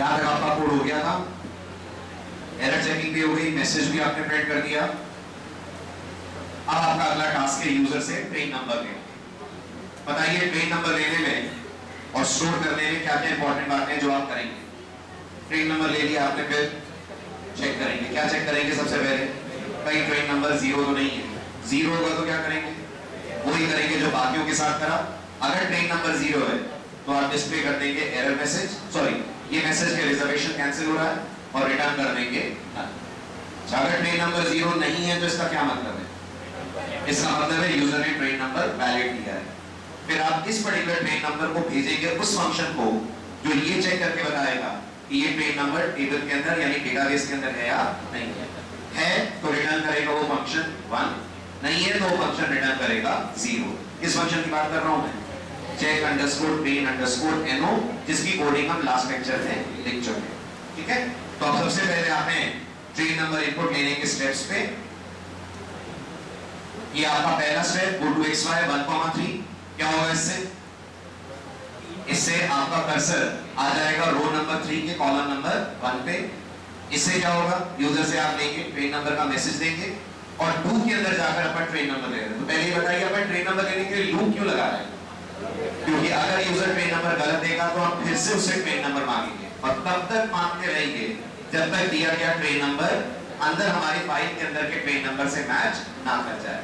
यहाँ तक आपका कोड हो गया था, एरर चेकिंग भी हो गई, मैसेज भी आपने प्रिंट कर दिया। अब आपका अगला टास्क है यूजर से ट्रेन नंबर लेना। बताइए ट्रेन नंबर लेने में और स्टोर करने में क्या क्या इंपॉर्टेंट बातें हैं जो आप करेंगे। ट्रेन नंबर ले लिया आपने, फिर चेक करेंगे। क्या चेक करेंगे सबसे पहले? कहीं ट्रेन नंबर जीरो तो नहीं है। जीरो होगा तो क्या करेंगे? वही करेंगे जो बाकियों के साथ करा। अगर ट्रेन नंबर जीरो है तो आप डिस्प्ले कर देंगे एरर मैसेज, सॉरी ये मैसेज के रिजर्वेशन कैंसिल हो रहा है, और रिटर्न कर देंगे नल। अगर ट्रेन नंबर जीरो नहीं है तो इसका क्या मतलब है? इसका मतलब है यूजर ने ट्रेन नंबर वैलिड किया है। फिर आप इस पर्टिकुलर ट्रेन नंबर को भेजेंगे उस फंक्शन को जो ये चेक करके बताएगा कि ये ट्रेन नंबर टेबल के अंदर यानी डेटाबेस के अंदर है या नहीं है तो रिटर्न करेगा वो फंक्शन 1, नहीं है तो वो फंक्शन रिटर्न करेगा 0। किस फंक्शन की बात कर रहा हूं मैं? check underscore train underscore no, जिसकी कोडिंग हम लास्ट लेक्चर में लिख चुके हैं। ठीक है, तो अब सबसे पहले आपने ट्रेन नंबर इनपुट लेने के स्टेप्स पे, ये आपका पहला स्टेप go to xy 1,3। क्या होगा इससे? इससे आपका कर्सर आ जाएगा रो नंबर 3 के कॉलम नंबर 1 पे। इससे क्या होगा? यूजर से आप लेंगे ट्रेन नंबर का मैसेज देंगे और 2 के अंदर जाकर अपन ट्रेन नंबर ले रहे हैं। तो पहले ये बताइए अपन ट्रेन नंबर लेने के लिए लूप क्यों लगा रहे हैं? क्योंकि अगर यूजर ट्रेन नंबर गलत देगा तो हम फिर से उससे ट्रेन नंबर मांगेंगे और तब तक मांगते रहेंगे जब तक दिया गया ट्रेन नंबर अंदर हमारी फाइल के अंदर के ट्रेन नंबर से मैच ना कर जाए।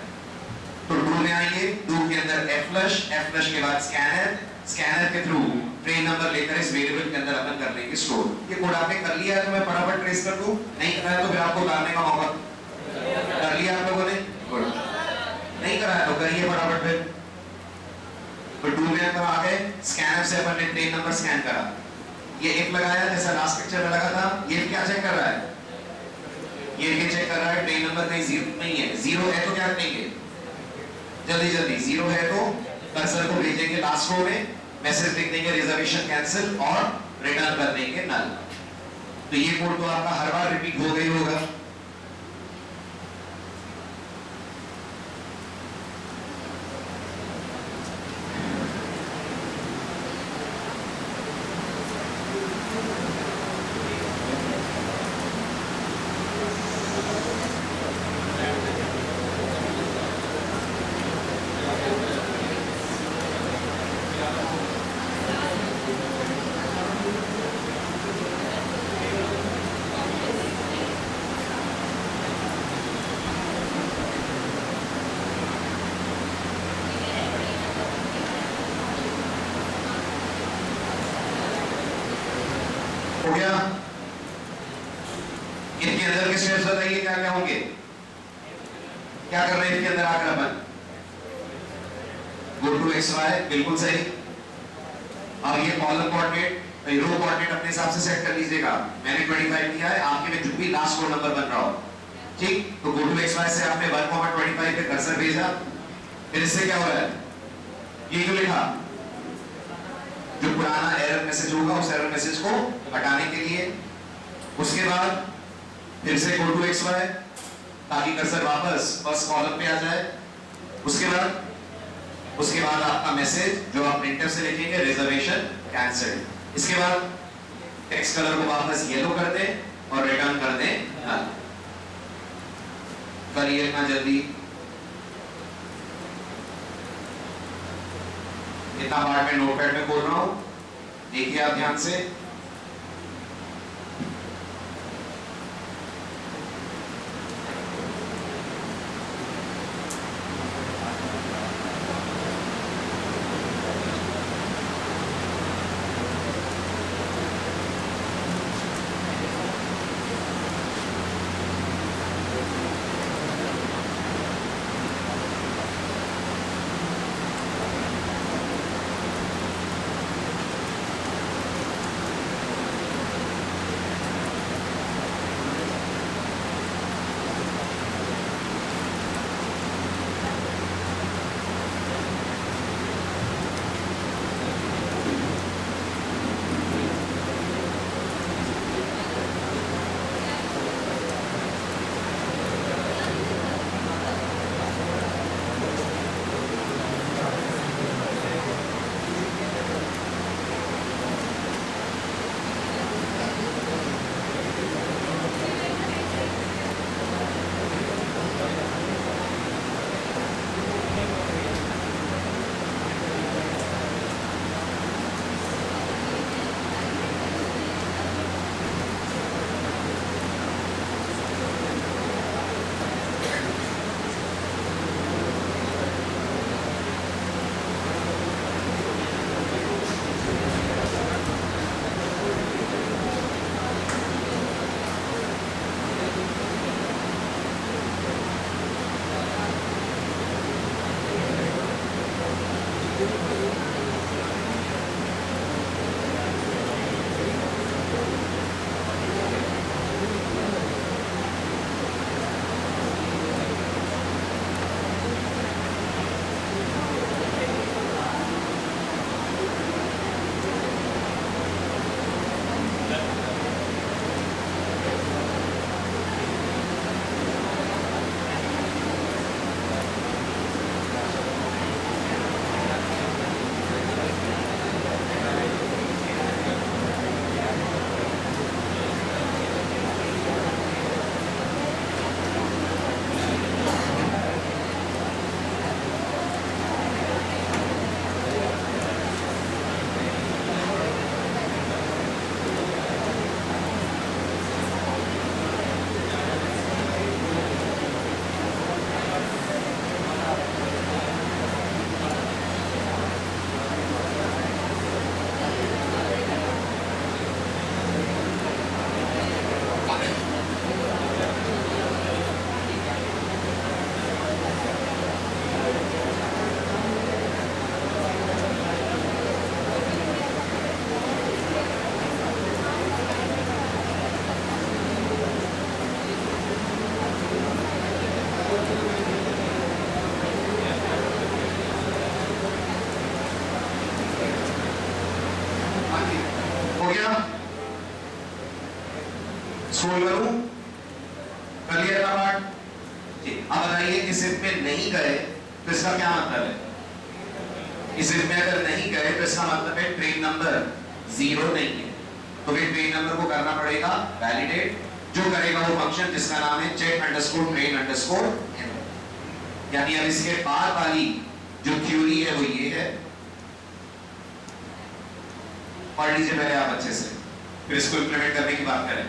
तो डू में आएंगे, डू के अंदर f फ्लश के बाद स्कैनर के थ्रू ट्रेन नंबर लेकर इस वेरिएबल के अंदर अपन कर लेंगे स्टोर। ये कोड आपने कर लिया है तो मैं फटाफट ट्रेस कर दूं, नहीं करा है तो फिर आपको उतारने का मौका। कर लिया आप लोगों ने? नहीं करा है तो करिए फटाफट। फिर तो डू में अपन आ गए, स्कैनर से अपन ने ट्रेन नंबर स्कैन करा, ये if लगाया जैसा लास्ट पिक्चर में लगा था। ये क्या चेक कर रहा है? ये चेक कर रहा है ट्रेन नंबर कहीं जीरो नहीं है। जीरो है तो क्या करेंगे? जल्दी जीरो है तो कर्सर को भेजेंगे लास्ट रो में, मैसेज लिख देंगे रिजर्वेशन कैंसिल और रिटर्न कर देंगे नल। तो ये कोड तो आपका हर बार रिपीट हो गई होगा। हो गया? इनके अंदर के स्टेप्स बताइए क्या क्या होंगे? क्या कर रहे हैं इनके अंदर आकर अपन? गो टू xy, बिल्कुल सही। अब ये कॉलम कोऑर्डिनेट, रो कोऑर्डिनेट अपने हिसाब से सेट कर लीजिएगा। मैंने 25 दिया है, आपके में जो भी लास्ट रो नंबर बन रहा हो, ठीक? तो गो टू xy से आपने 1,25 पे कर्सर भेजा। फिर इससे क्या हो रहा है? ये क्यों लिखा? जो पुराना एरर मैसेज होगा उस एरर मैसेज को हटाने के लिए। उसके बाद फिर से गो टू xy ताकि कर्सर वापस फर्स्ट कॉलम पे आ जाए। उसके बाद आपका मैसेज जो आप प्रिंटर से लिखेंगे रिजर्वेशन कैंसिल्ड। इसके बाद टेक्स्ट कलर को वापस येलो कर दें और रिटर्न कर दें नल। करिए ना जल्दी, इतना पार्ट में नोटपैड में बोल रहा हूं, देखिए आप ध्यान से। गया? स्क्रॉल करूं? कर लिया था पार्ट? ठीक, अब बताइए इस इफ में नहीं गए तो इसका क्या मतलब है? इस इफ में अगर नहीं गए तो इसका मतलब है ट्रेन नंबर 0 नहीं है, तो फिर ट्रेन नंबर को करना पड़ेगा वैलिडेट, जो करेगा वो फंक्शन जिसका नाम है check underscore train underscore error। यानी अब इसके बाद वाली जो थ्योरी है वो ये है, पढ़ लीजिए पहले आप अच्छे से, फिर इसको इंप्लीमेंट करने की बात करें।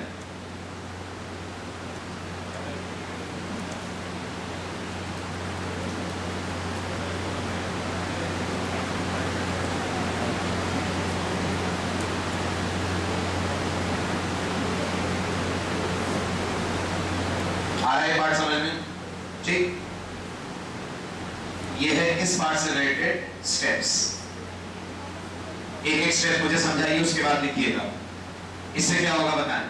आ रहा है पार्ट समझ में? ठीक, ये है इस पार्ट से रिलेटेड स्टेप्स। एक एक स्टेप मुझे समझाइए, उसके बाद लिखिएगा। इससे क्या होगा बताएं?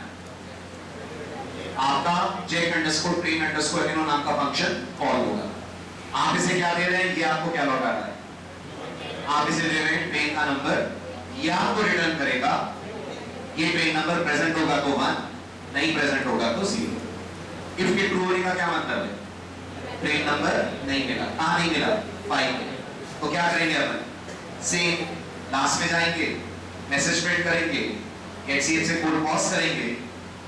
आपका check underscore train underscore error नाम का फंक्शन कॉल होगा। आप इसे क्या दे रहे हैं? ये आपको क्या लौटा रहा है? आप इसे दे रहे हैं ट्रेन का नंबर, ये आपको रिटर्न करेगा ये ट्रेन नंबर प्रेजेंट होगा तो 1, नहीं प्रेजेंट होगा तो 0। इफ के ट्रू होने का क्या मतलब है? ट्रेन नंबर नहीं मिला। कहां नहीं मिला? 5 में। तो क्या करेंगे अपन? सेम लास्ट में जाएंगे, मैसेज प्रिंट करेंगे, HCF से कोड पॉज करेंगे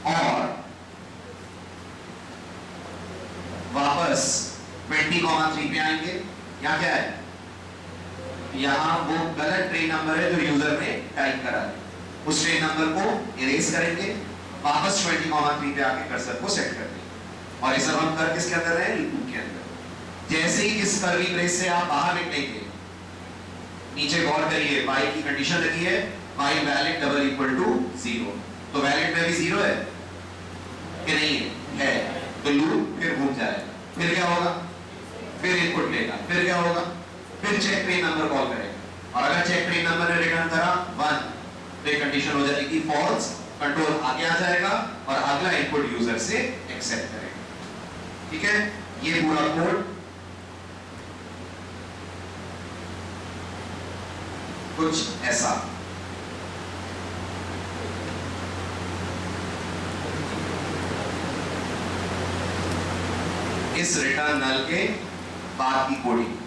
और वापस 20,3 पे आएंगे। यहाँ क्या है? यहाँ वो गलत ट्रेन नंबर है जो यूजर ने टाइप करा है, उस ट्रेन नंबर को इरेज करेंगे, वापस 20,3 पे आके कर्सर को सेट कर देंगे। और ये सब हम कर किसके अंदर है? लूप के अंदर। जैसे ही इस कर्ली ब्रेस से आप बाहर निकलेंगे, नीचे गौर करिए, y की कंडीशन लगी है y valid double equal to 0, तो वैलिड में भी 0 है कि नहीं है? है। तो लूप फिर घूम जाएगा, फिर क्या होगा? फिर इनपुट लेगा, फिर क्या होगा? फिर चेक ट्रेन नंबर कॉल करेगा, और अगर चेक ट्रेन नंबर ने रिटर्न करा 1 तो ये कंडीशन हो जाएगी फॉल्स, कंट्रोल आगे आ जाएगा और अगला इनपुट यूजर से एक्सेप्ट करेगा। ठीक है, ये पूरा कोड कुछ ऐसा। इस रिटर्न नल के बाद की कोडिंग।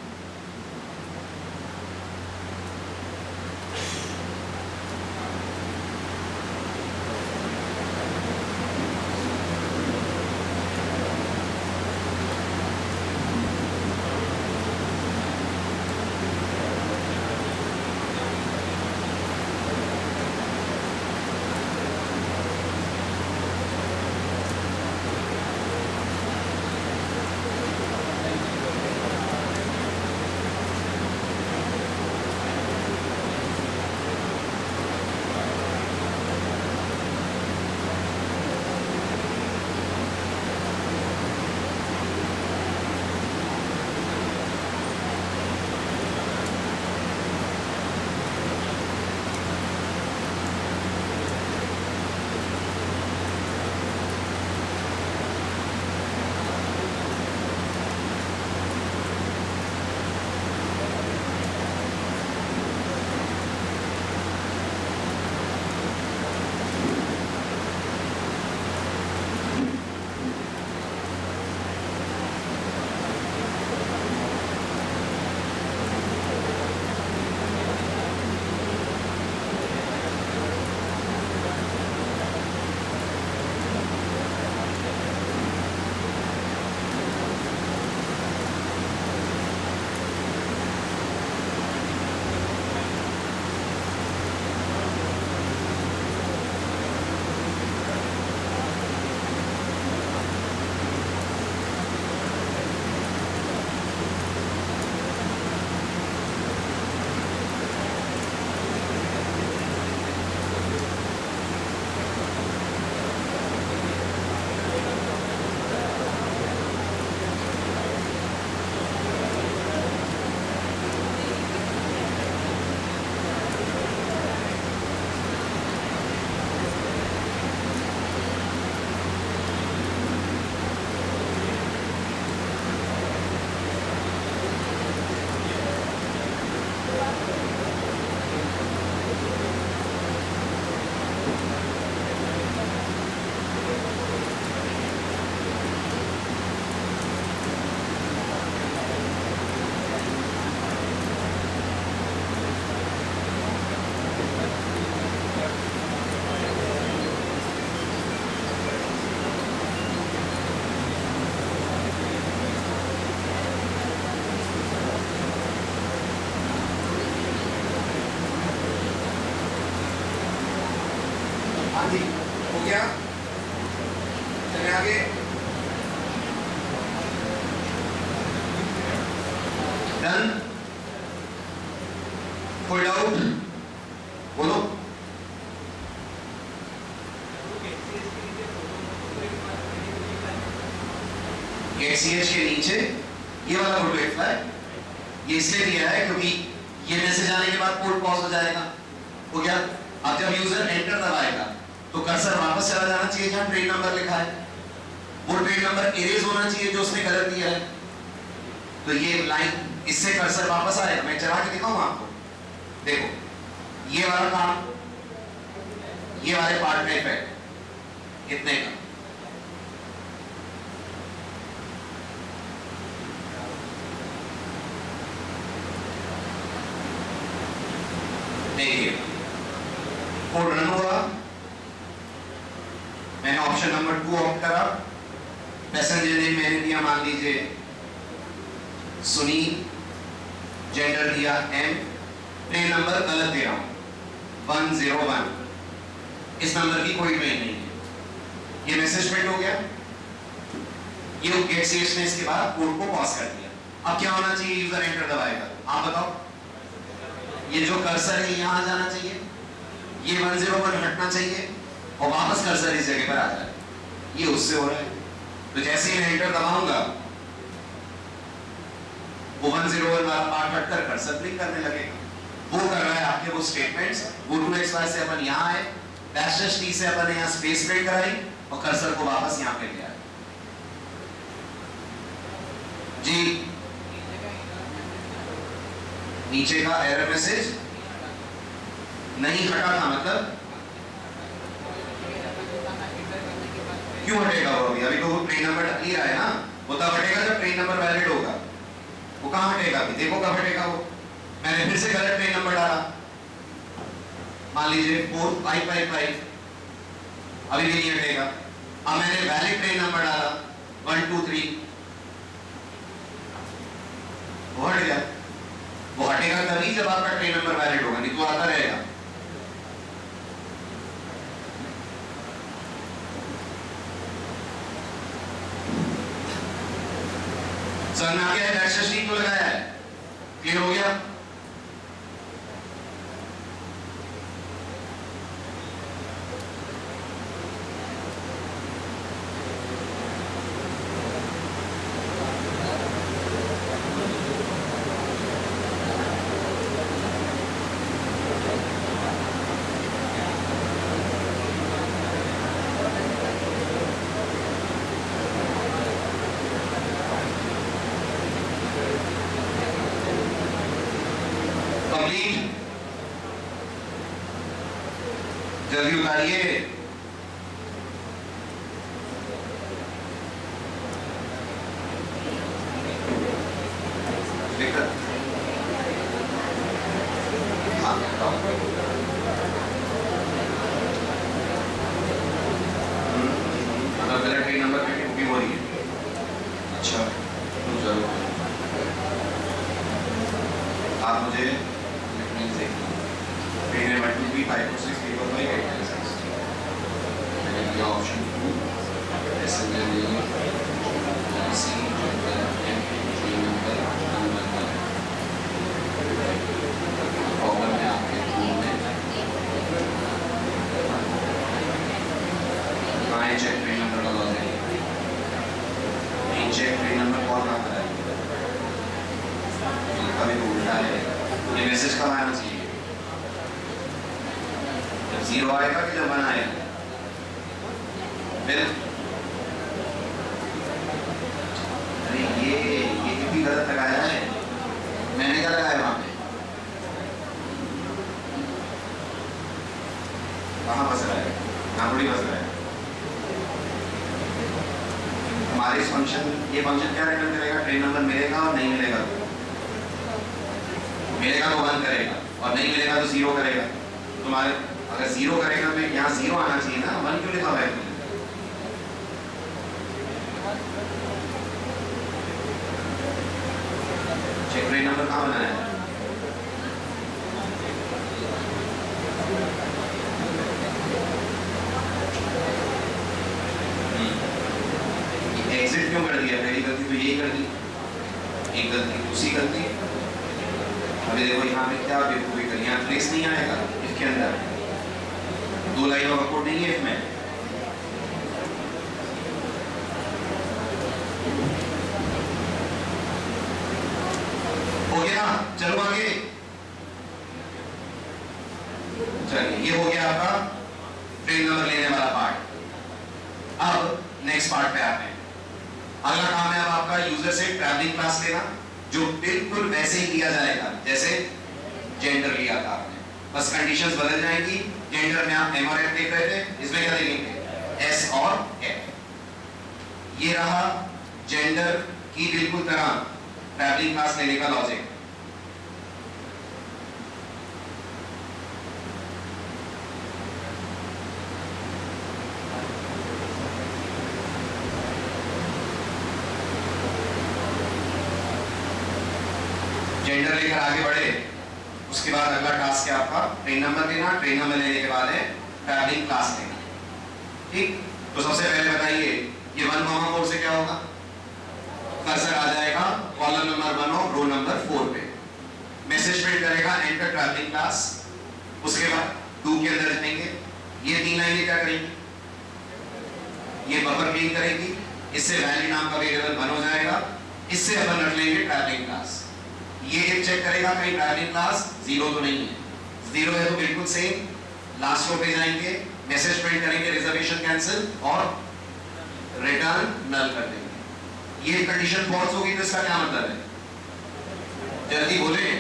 ठीक हो गया, चले आगे। डन, पुल आउट, बोलो। HCH के नीचे ये वाला फोटो एक है, ये इसलिए दिया है क्योंकि ये मैसेज आने के बाद पोर्ट पॉज हो जाएगा। हो गया। अब जब यूजर एंटर दबाएगा तो कर्सर वापस चला जाना चाहिए जहां ट्रेन नंबर लिखा है, वो ट्रेन नंबर इरेज होना चाहिए जो उसने गलत दिया है। तो ये लाइन, इससे कर्सर वापस आएगा। मैं चला के दिखाऊं आपको, देखो ये वाला काम, ये वाले पार्ट का इफेक्ट कितने का, देखिए कोड रन हुआ, मैंने ऑप्शन नंबर 2 ऑप्ट करा, पैसेंजर नेम मैंने दिया मान लीजिए सुनील, जेंडर दिया एम, ट्रेन नंबर गलत दे रहा हूं 101, इस नंबर की कोई ट्रेन नहीं है। ये मैसेज प्रिंट हो गया। ये HCH ने इसके बाद कोड को पॉज कर दिया। अब क्या होना चाहिए, यूजर एंटर दबाएगा, आप बताओ। ये जो कर्सर है यहां जाना चाहिए, ये 101 हटना चाहिए और वापस कर्सर इस जगह पर आ जाए। ये उससे हो रहा है। तो जैसे ही मैं एंटर दबाऊंगा वो 101 वाला पार्ट हटकर कर्सर ब्लिंक करने लगेगा। वो कर रहा है आपके वो स्टेटमेंट्स। गो टू XY से अपन यहां आए, डैश टी से अपन यहां स्पेस प्रिंट कराई और कर्सर को वापस यहां पे ले आए। जी नीचे का एरर मैसेज नहीं हटा था, मतलब क्यों हटेगा वो? अभी तो ट्रेन नंबर क्लियर है ना, वो तब हटेगा जब ट्रेन नंबर वैलिड होगा। वो कहां हटेगा अभी, देखो कब हटेगा वो। मैंने फिर से गलत ट्रेन नंबर डाला, मान लीजिए 4555, अभी भी नहीं हटेगा। अब मैंने वैलिड ट्रेन नंबर डाला 123, वो हट गया। वो हटेगा तभी जब आपका ट्रेन नंबर वैलिड होगा, नहीं तो आता रहेगा। समझ में आ गया है? डैश टी को लगाया है, क्लियर हो गया। जल्दी उतारिए। गलत ट्रेन नंबर की बुकिंग हो रही है। अच्छा तो जरूर आप मुझे train number 2B526 option 2 passenger name C gender M train number problem है आपके फोन में। कहाँ चेक ट्रेन नंबर लगा दें, चेक ट्रेन नंबर कौन ना कराए, कभी तो उल्टा है। ये मैसेज कब आना चाहिए, जब 0 आएगा कि जब 1 आएगा। फिर अरे ये भी गलत लगाया है, मैंने क्या लगाया वहां पे, कहाँ फंस रहा है, यहाँ थोड़ी फंस रहा है। हमारे इस फंक्शन, ये फंक्शन क्या रिटर्न करेगा, ट्रेन नंबर मिलेगा और नहीं मिलेगा तो मिलेगा तो 1 करेगा और नहीं मिलेगा तो 0 करेगा। तुम्हारे अगर 0 करेगा तो यहाँ 0 आना चाहिए ना, 1 क्यों लिखा हुआ है? चेक ट्रेन नंबर कहाँ बनाया है? ये कर दी, एक गलती दूसरी गलती। अभी देखो यहाँ पे क्या बेवकूफी करी, यहाँ प्लेस नहीं आएगा इसके अंदर, दो लाइनों का कोड नहीं है इसमें। हो गया ना, चलो आगे। चलिए ये हो गया आपका ट्रेन नंबर लेने वाला पार्ट। अब नेक्स्ट पार्ट पे आते हैं। अगला काम है अब आपका यूजर से ट्रैवलिंग क्लास लेना, जो बिल्कुल वैसे ही किया जाएगा जैसे जेंडर लिया था आपने, बस कंडीशंस बदल जाएंगी। जेंडर में आप एम और एफ देख रहे थे, इसमें क्या देखेंगे, एस और एफ। ये रहा जेंडर की बिल्कुल तरह ट्रैवलिंग क्लास लेने का लॉजिक। जेंडर लेकर आगे बढ़े, उसके बाद अगला टास्क है आपका ट्रेन नंबर लेना। ट्रेन नंबर लेने के बाद है ट्रैवलिंग क्लास लेना। ठीक, तो सबसे पहले बताइए ये 1,4 से क्या होगा, कर्सर आ जाएगा कॉलम नंबर 1 और रो नंबर 4 पे, मैसेज प्रिंट करेगा एंटर ट्रैवलिंग क्लास। उसके बाद 2 के अंदर जाएंगे, ये 3 लाइनें क्या करेंगी, ये बफर क्लीन करेगी, इससे वैल्यू नाम का वेरिएबल बन हो जाएगा। इससे अपन रख लेंगे ट्रैवलिंग क्लास। ये इफ चेक करेगा कहीं ट्रैवलिंग क्लास 0 तो नहीं है, 0 है तो बिल्कुल सेम। लास्ट रो पे जाएंगे, मैसेज प्रिंट करेंगे रिजर्वेशन कैंसिल और रिटर्न नल कर देंगे। ये कंडीशन फॉल्स होगी तो इसका क्या मतलब है, जल्दी बोले।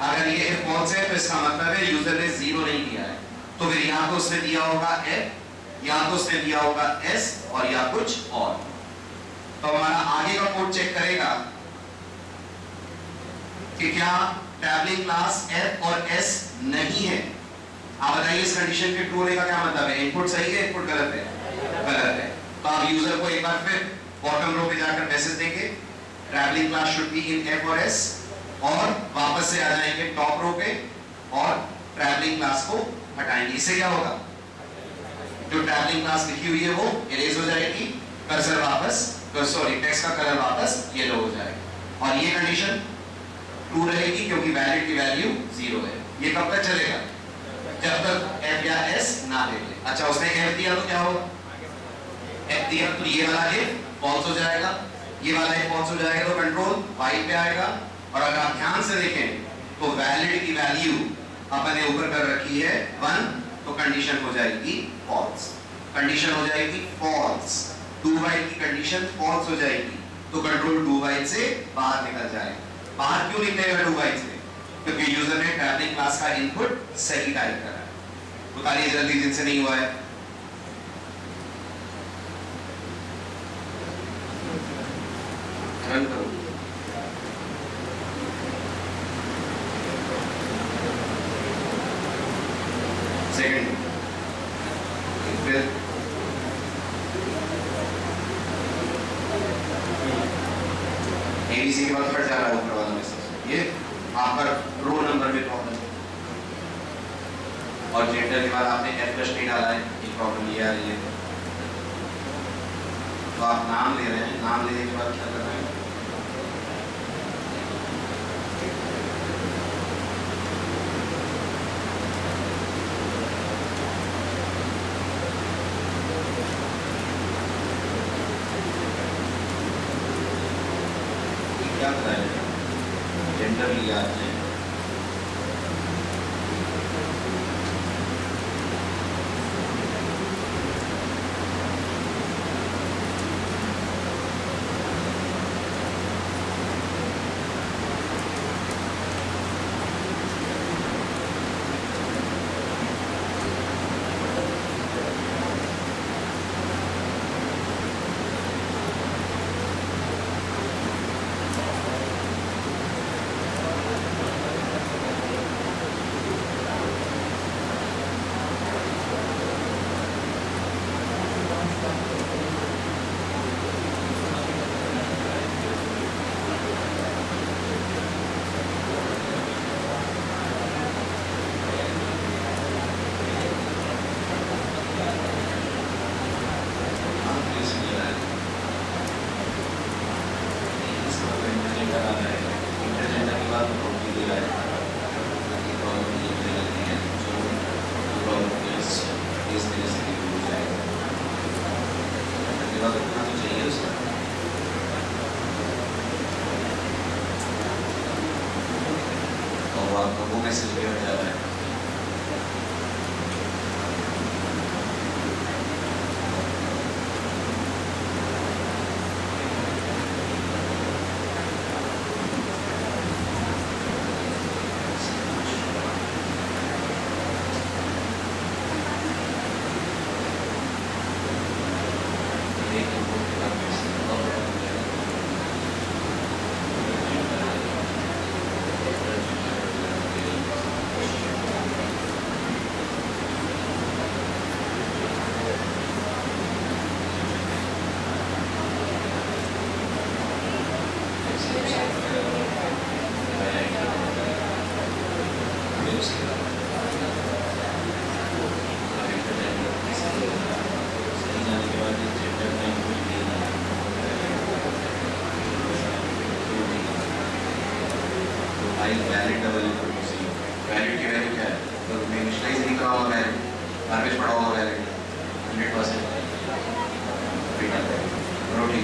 अगर ये इफ फॉल्स है तो इसका मतलब है यूजर ने 0 नहीं दिया है, तो फिर यहाँ तो उसने दिया होगा एफ, यहाँ तो उसने दिया होगा एस और या कुछ और। तो हमारा आगे का कोड चेक करेगा कि क्या ट्रैवलिंग क्लास एफ और एस नहीं है। आप बताइए इस कंडीशन के ट्रू होने का क्या मतलब है, इनपुट सही है इनपुट गलत है, गलत है। तो आप यूजर को एक बार फिर बॉटम रो पे जाकर मैसेज देंगे travelling class should be in F और एस, और वापस से आ जाएंगे टॉप रो पे और ट्रैवलिंग क्लास को हटाएंगे। इससे क्या होगा, जो ट्रैवलिंग क्लास लिखी हुई है वो इरेज हो जाएगी, कर्सर वापस, सॉरी टेक्स्ट का कलर वापस येलो हो जाएगा। और ये कंडीशन ट्रू रहेगी क्योंकि वैलिड की वैल्यू 0 है। ये कब तक चलेगा, जब तक एफ या एस ना दे ले। अच्छा उसने एफ दिया तो क्या होगा, एफ दिया तो ये वाला एफ फॉल्स हो जाएगा, ये वाला एफ फॉल्स हो जाएगा तो कंट्रोल वाई पे आएगा। और अगर आप ध्यान से देखें तो वैलिड की वैल्यू अपन ने ऊपर कर रखी है 1, तो कंडीशन हो जाएगी फॉल्स, कंडीशन हो जाएगी फॉल्स। 2 वाइल की कंडीशन फॉल्स हो जाएगी तो कंट्रोल 2 वाइल से बाहर निकल जाएगा। बाहर क्यों निकलेगा 2 वाइल से, क्योंकि यूजर ने ट्रैवलिंग क्लास का इनपुट सही टाइप करा है। बताइए जल्दी जिनसे नहीं हुआ है। रन करो। सेकंड फिर एबीसी के बाद फट जा रहा है ऊपर वाला मैसेज, ये आपका रो नंबर में प्रॉब्लम है। और जेंडर के बाद आपने एफ प्लस नहीं डाला है, ये प्रॉब्लम ये आ रही है। तो आप नाम ले रहे हैं, नाम लेने के बाद क्या कर रहे हैं, क्या बताया, जेंडर लिया आपने, मैसेज भी हट जाता है। वैलिड की वैल्यू क्या है? तो मैं इनिशियलाइज नहीं करा होगा वैलिड, गार्बेज पड़ा होगा वैलिड 100% रोटी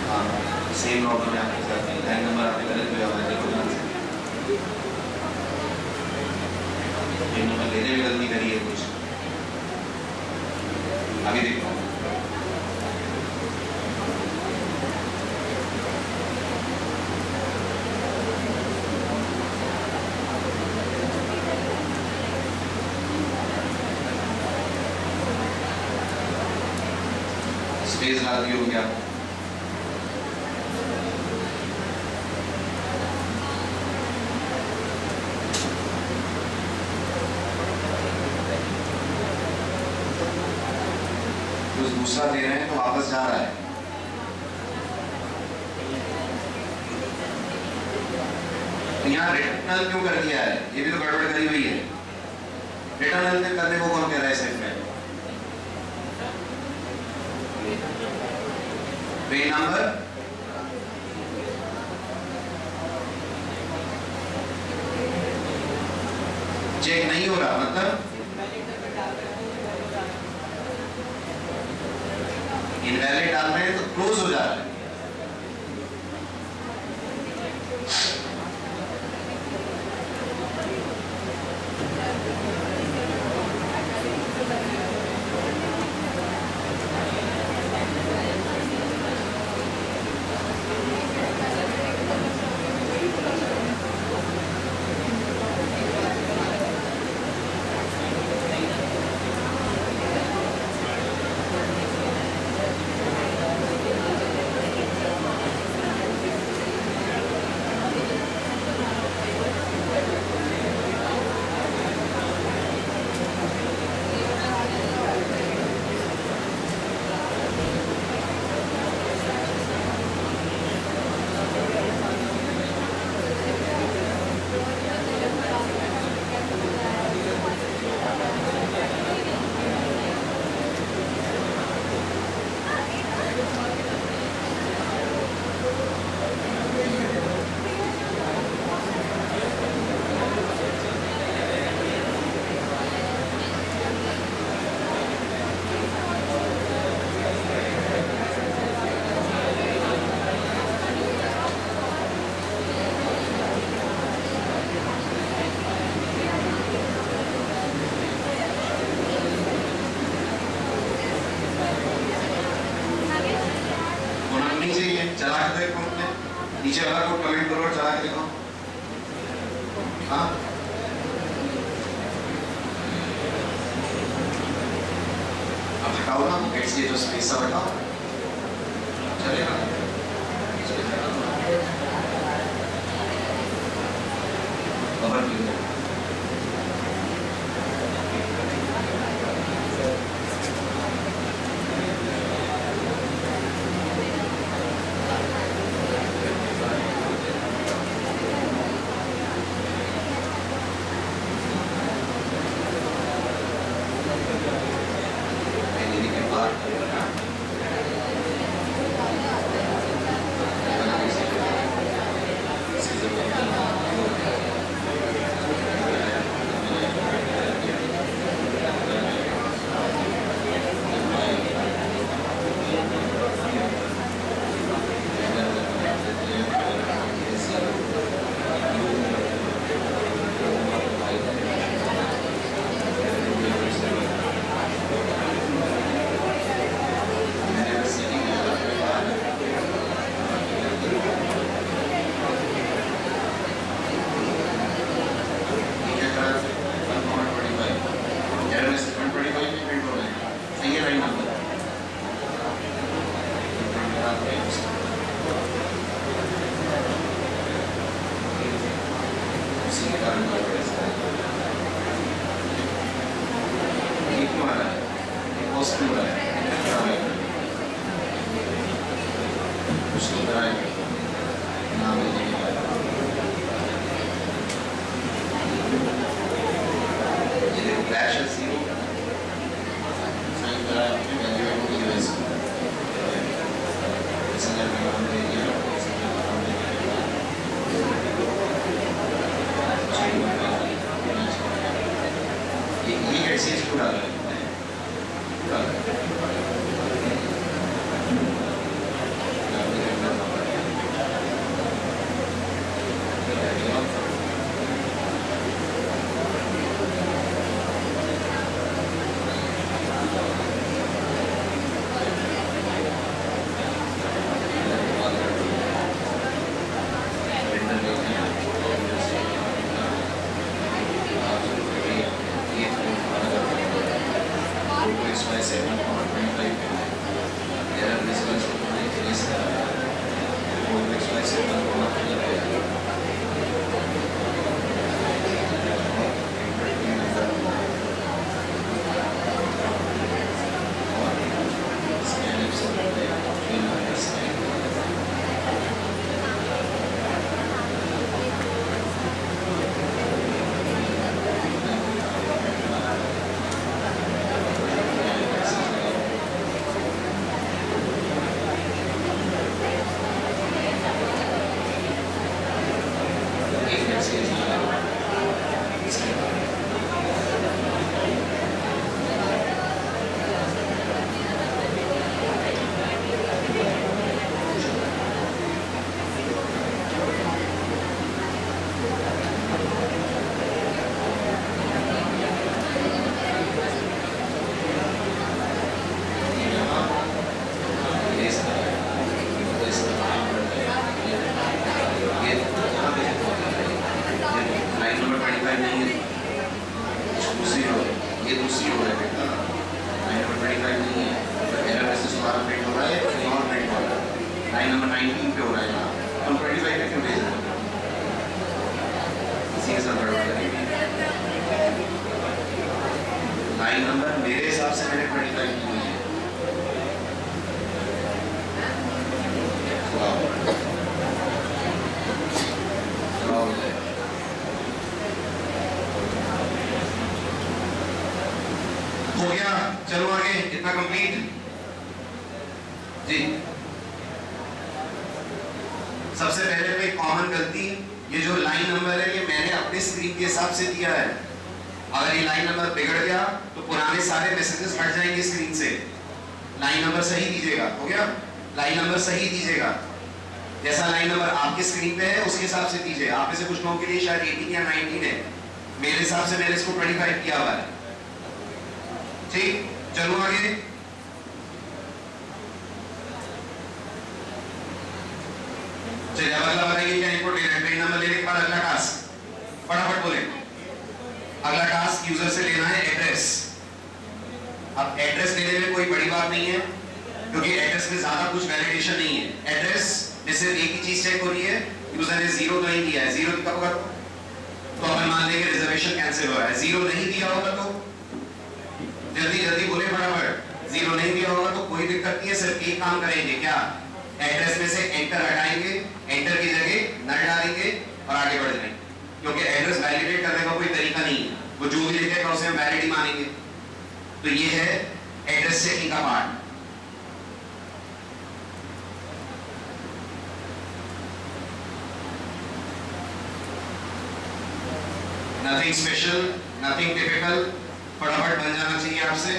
हाँ सेम प्रॉब्लम है आपके साथ। लाइन नंबर आपने गलत दिया हुआ है, देखो ध्यान से। लाइन नंबर लेने में गलती करी है कुछ, अभी देखो। स्पेस डाल दी हो क्या? कुछ दूसरा दे रहे हैं तो वापस जा रहा है। तो यहाँ रिटर्नल क्यों कर दिया है? ये भी तो गड़बड़ करी हुई है। रिटर्नल करने को कौन कह रहा है सेफ में? पेन नंबर चेक नहीं हो रहा, मतलब इनवैलिड डाल रहे हैं तो क्लोज हो जा रहा है। चला के देखो, नीचे वाला को कमेंट करो, चला के देखो। हाँ अब हटाओ ना, हेड्स के जो स्पेस सब हटाओ, चलेगा। कवर क्लियर मैसेज क्यों डाला है? लाइन नंबर मेरे हिसाब से मैंने 25 की है। हो गया, चलो आगे, इतना कंप्लीट जी। सबसे पहले तो एक कॉमन गलती, ये जो लाइन नंबर है ये मैंने अपने स्क्रीन के हिसाब से दिया है। अगर ये लाइन नंबर बिगड़ गया तो पुराने सारे मैसेजेस हट जाएंगे स्क्रीन से। लाइन नंबर सही दीजिएगा, हो गया? लाइन नंबर सही दीजिएगा, जैसा लाइन नंबर आपके स्क्रीन पे है उसके हिसाब से दीजिए। आप में से कुछ लोगों के लिए शायद 18 या 19 है, मेरे हिसाब से मैंने इसको 25 किया हुआ है। ठीक, चलो आगे। चलिए अब अगला बताइए क्या इनपुट लेना है। पेज नंबर लेने के बाद अगला टास्क, फटाफट बोले। अगला टास्क यूजर से लेना है एड्रेस। अब एड्रेस लेने में कोई बड़ी बात नहीं है, क्योंकि एड्रेस में ज्यादा कुछ वैलिडेशन नहीं है। एड्रेस में सिर्फ एक ही चीज चेक हो रही है, यूजर ने 0 तो नहीं दिया है। 0 कब होगा तो अपन मान लेंगे रिजर्वेशन कैंसिल हो रहा है। 0 नहीं दिया होगा तो जल्दी जल्दी बोले फटाफट। 0 नहीं दिया होगा तो कोई दिक्कत नहीं है, सिर्फ एक काम करेंगे, क्या? एड्रेस में से एंटर हटाएंगे, एंटर की जगह नल डालेंगे और आगे बढ़ जाएंगे, क्योंकि एड्रेस वैलिडेट करने का कोई तरीका नहीं है। वो जो भी लिखेगा उसे हम वैलिड ही मानेंगे। तो ये है एड्रेस चेकिंग का part. Nothing special, nothing typical, फटाफट बन जाना चाहिए आपसे।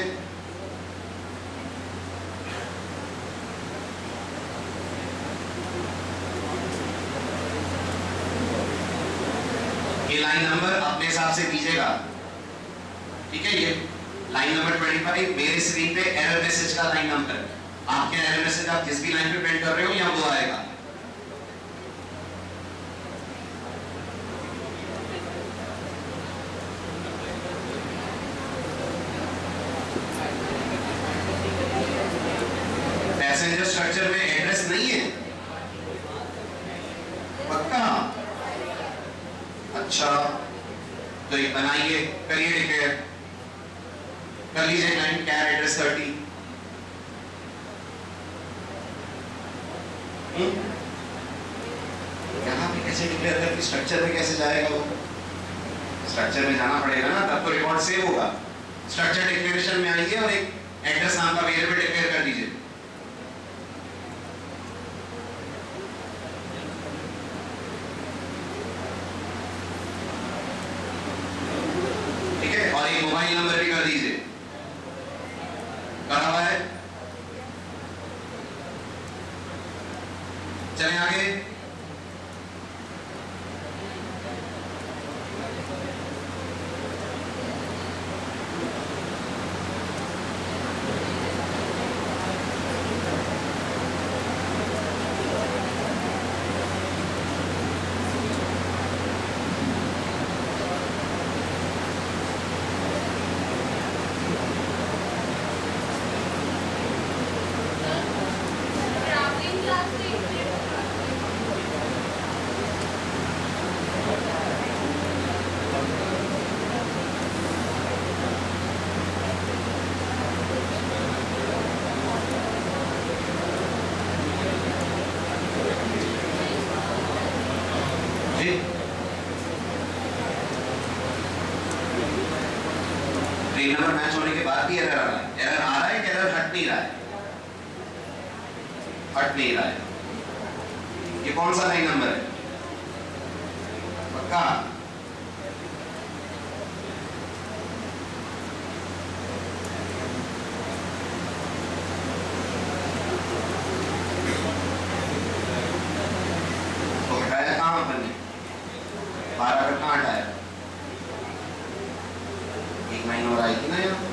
ये लाइन नंबर अपने हिसाब से दीजिएगा, ठीक है? ये लाइन नंबर 25 मेरे स्क्रीन पे एरर मैसेज का लाइन नंबर। आपके एरर मैसेज आप जिस भी लाइन पे प्रिंट कर रहे हो या वो आएगा। पैसेंजर स्ट्रक्चर में एड्रेस नहीं है पक्का? अच्छा, तो ये बनाइए, करिए डिक्लेयर, कर लीजिए क्लाइंट कैर एड्रेस 30। यहाँ पे कैसे डिक्लेयर करके स्ट्रक्चर में कैसे जाएगा वो? स्ट्रक्चर में जाना पड़ेगा ना, तब तो रिकॉर्ड सेव होगा। स्ट्रक्चर डिक्लेरेशन में आइए और एक एड्रेस नाम का वेरिएबल डिक्लेयर कर दीजिए। और एक मोबाइल मोबाइल नंबर भी कर दीजिए। करा हुआ है? चलें आगे। ट्रेन नंबर मैच होने के बाद भी एरर आ रहा है। एरर आ रहा है कि एरर हट नहीं रहा है? हट नहीं रहा है। ये कौन सा लाइन नंबर है? पक्का? तो हटाया कहां अपन ने? 12 का कहां हटाया? एक लाइन और आई थी ना यहाँ।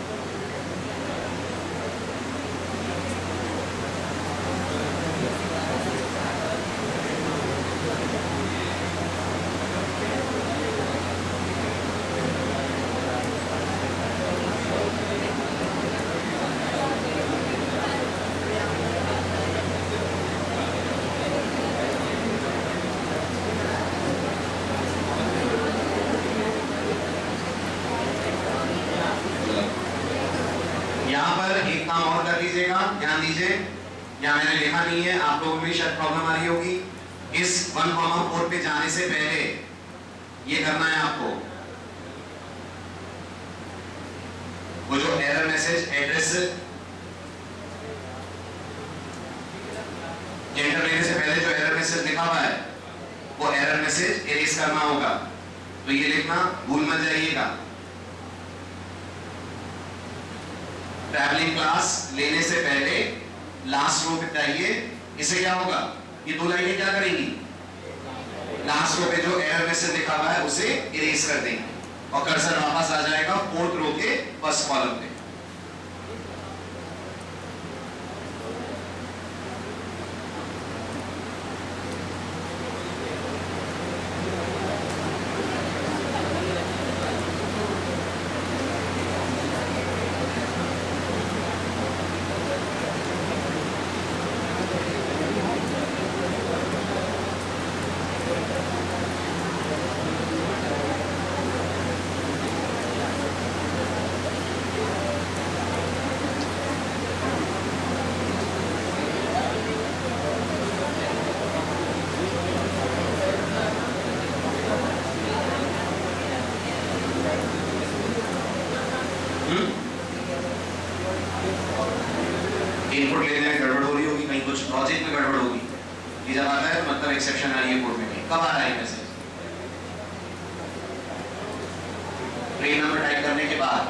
यहाँ पर एक काम और कर लीजिएगा, ध्यान दीजिए। यहाँ मैंने लिखा नहीं है, आप लोगों में शायद प्रॉब्लम आ रही होगी। इस 1,4 पे जाने से पहले ये करना है आपको। वो जो एरर मैसेज एड्रेस एंटर लेने से पहले जो एरर मैसेज लिखा हुआ है, वो एरर मैसेज इरेज करना होगा। तो ये लिखना भूल मत जाइएगा। ट्रैवलिंग क्लास लेने से पहले लास्ट रो पे चाहिए। इसे क्या होगा? ये दो लाइनें क्या करेंगी? लास्ट रो पे जो एरर मैसेज लिखा हुआ है उसे इरेज कर देंगे और कर्सर वापस आ जाएगा 4th रो के फर्स्ट कॉलम पे। इनपुट लेने में गड़बड़ हो रही होगी, कहीं कुछ लॉजिक में गड़बड़ होगी। ये जब आता है तो मतलब एक्सेप्शन आ रही है कोड में। कब आ रहा है मैसेज? ट्रेन नंबर टाइप करने के बाद।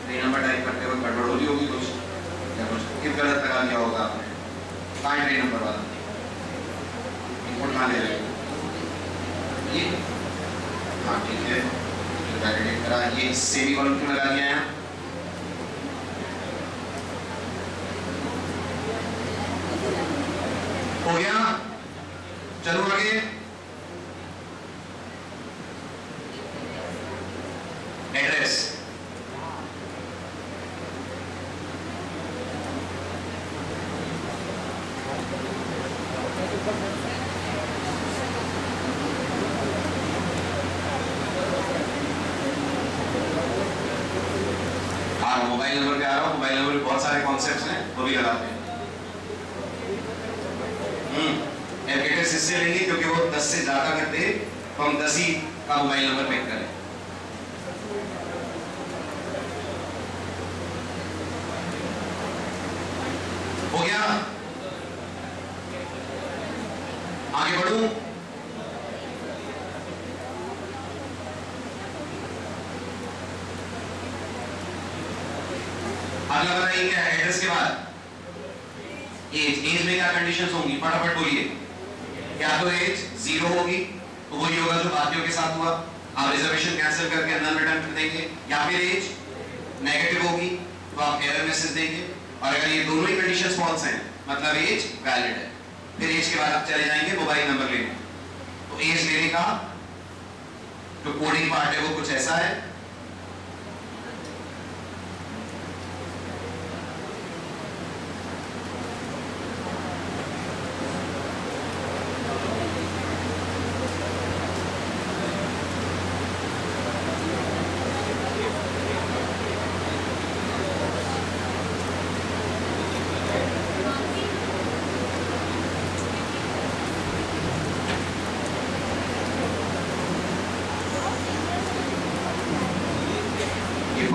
ट्रेन नंबर टाइप करते वक्त गड़बड़ हो रही होगी कुछ, या कुछ गलत लगा दिया होगा आपने। कहाँ है ट्रेन नंबर वाला? इनपुट कहाँ ले रहे हो? ये हाँ ठीक है, वैलिडेट करा। ये सेमी कॉलम क्यों लगा दिया है? हो गया? चलो आगे। एड्रेस मोबाइल नंबर पे आ रहा हूं। मोबाइल नंबर पे बहुत सारे कॉन्सेप्ट्स हैं, वो भी लगाते हैं। एडवर्टाइज इससे लेंगे क्योंकि वो 10 से ज्यादा करते हैं, तो हम 10 ही का मोबाइल नंबर पिक करें। हो गया? आगे बढ़ूं? अगला बताइए क्या है एड्रेस के बाद? एज। एज में क्या कंडीशंस होंगी फटाफट बोलिए। या तो एज 0 होगी तो वही होगा जो बाकियों के साथ हुआ, आप रिजर्वेशन कैंसिल करके नन रिटर्न कर देंगे, या फिर एज नेगेटिव होगी तो आप एरर मैसेज देंगे, और अगर ये दोनों ही कंडीशंस फॉल्स हैं मतलब एज वैलिड है, फिर एज के बाद आप चले जाएंगे मोबाइल नंबर लेने। तो एज लेने का जो कोडिंग पार्ट है वो कुछ ऐसा है।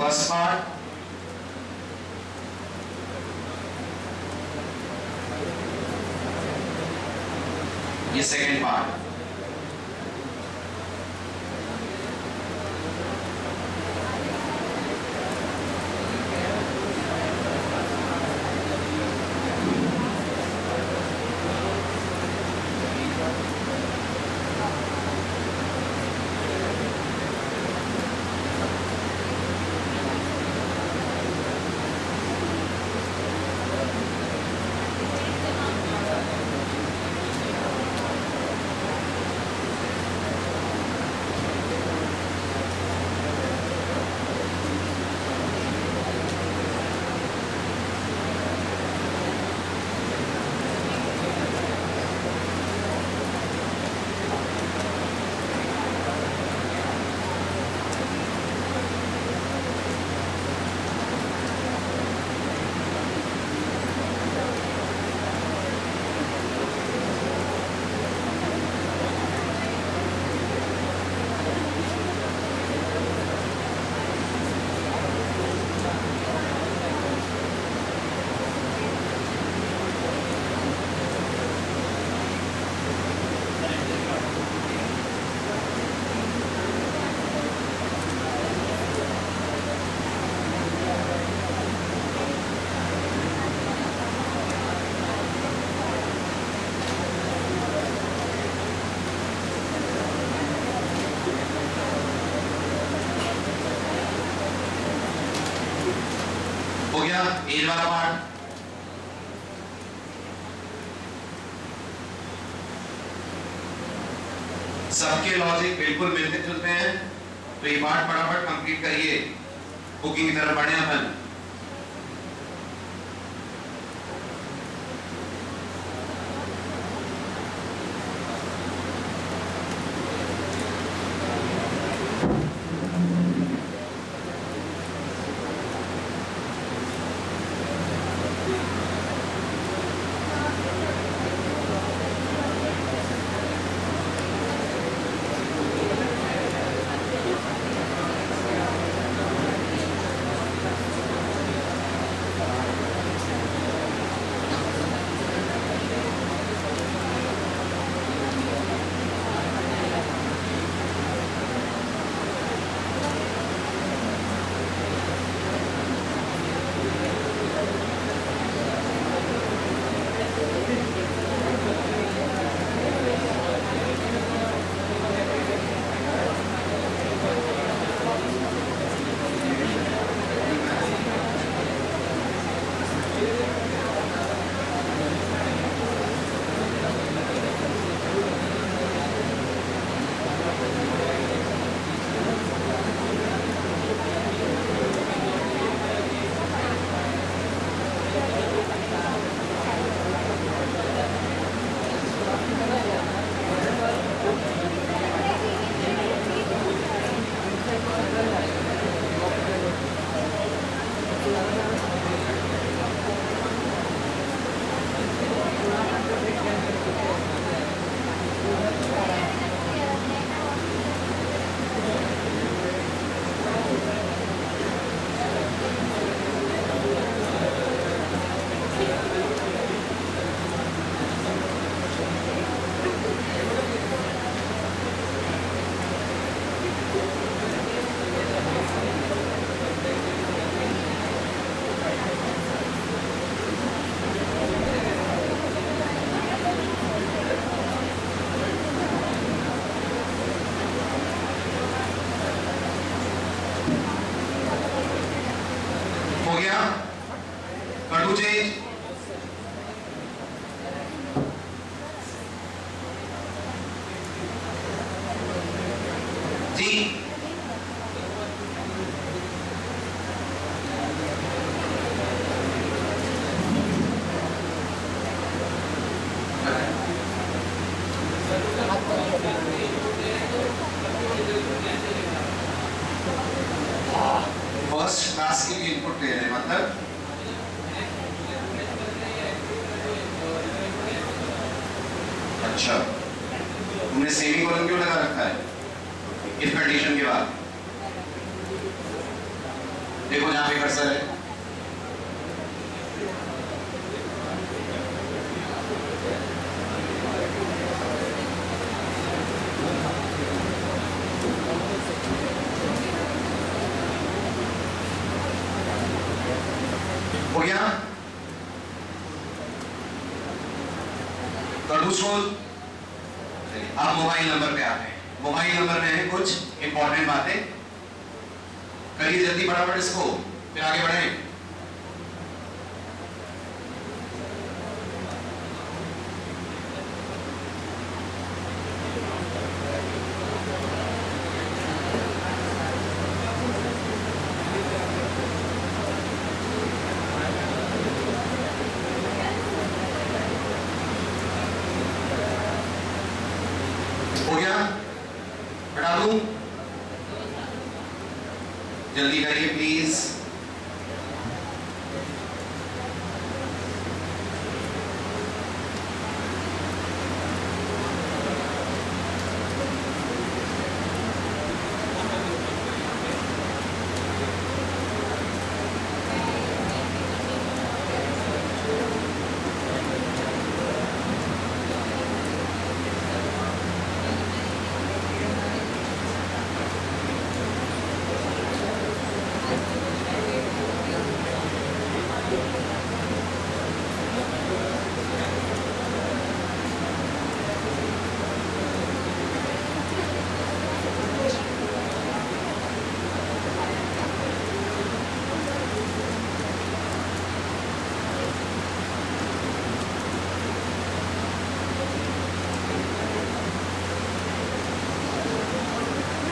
फर्स्ट पार्ट, ये सेकंड पार्ट। हो गया एज वाला पार्ट। सबके लॉजिक बिल्कुल मिलते जुलते हैं, तो ये पार्ट फटाफट कंप्लीट करिए, बुकिंग की तरफ बढ़े अपन। जी फर्स्ट क्लास की इनपुट ले रहे हैं, मतलब अच्छा तुमने सेमीकोलन क्यों लगा रखा है इस कंडीशन के बाद? देखो जहां पे कर्सर है, हो गया? कर दूं स्क्रॉल? आप मोबाइल नंबर पे आते हैं। मोबाइल नंबर में है कुछ इंपॉर्टेंट बातें, करिए जल्दी फटाफट इसको, फिर आगे बढ़ें। हो गया? हटा दूं? जल्दी करिए प्लीज।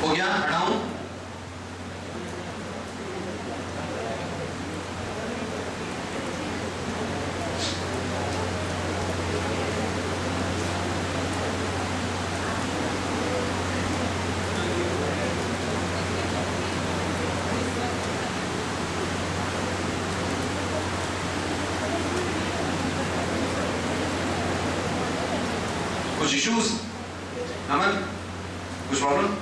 हो गया? हटाऊं? कुछ इश्यूज? अमन कुछ problem?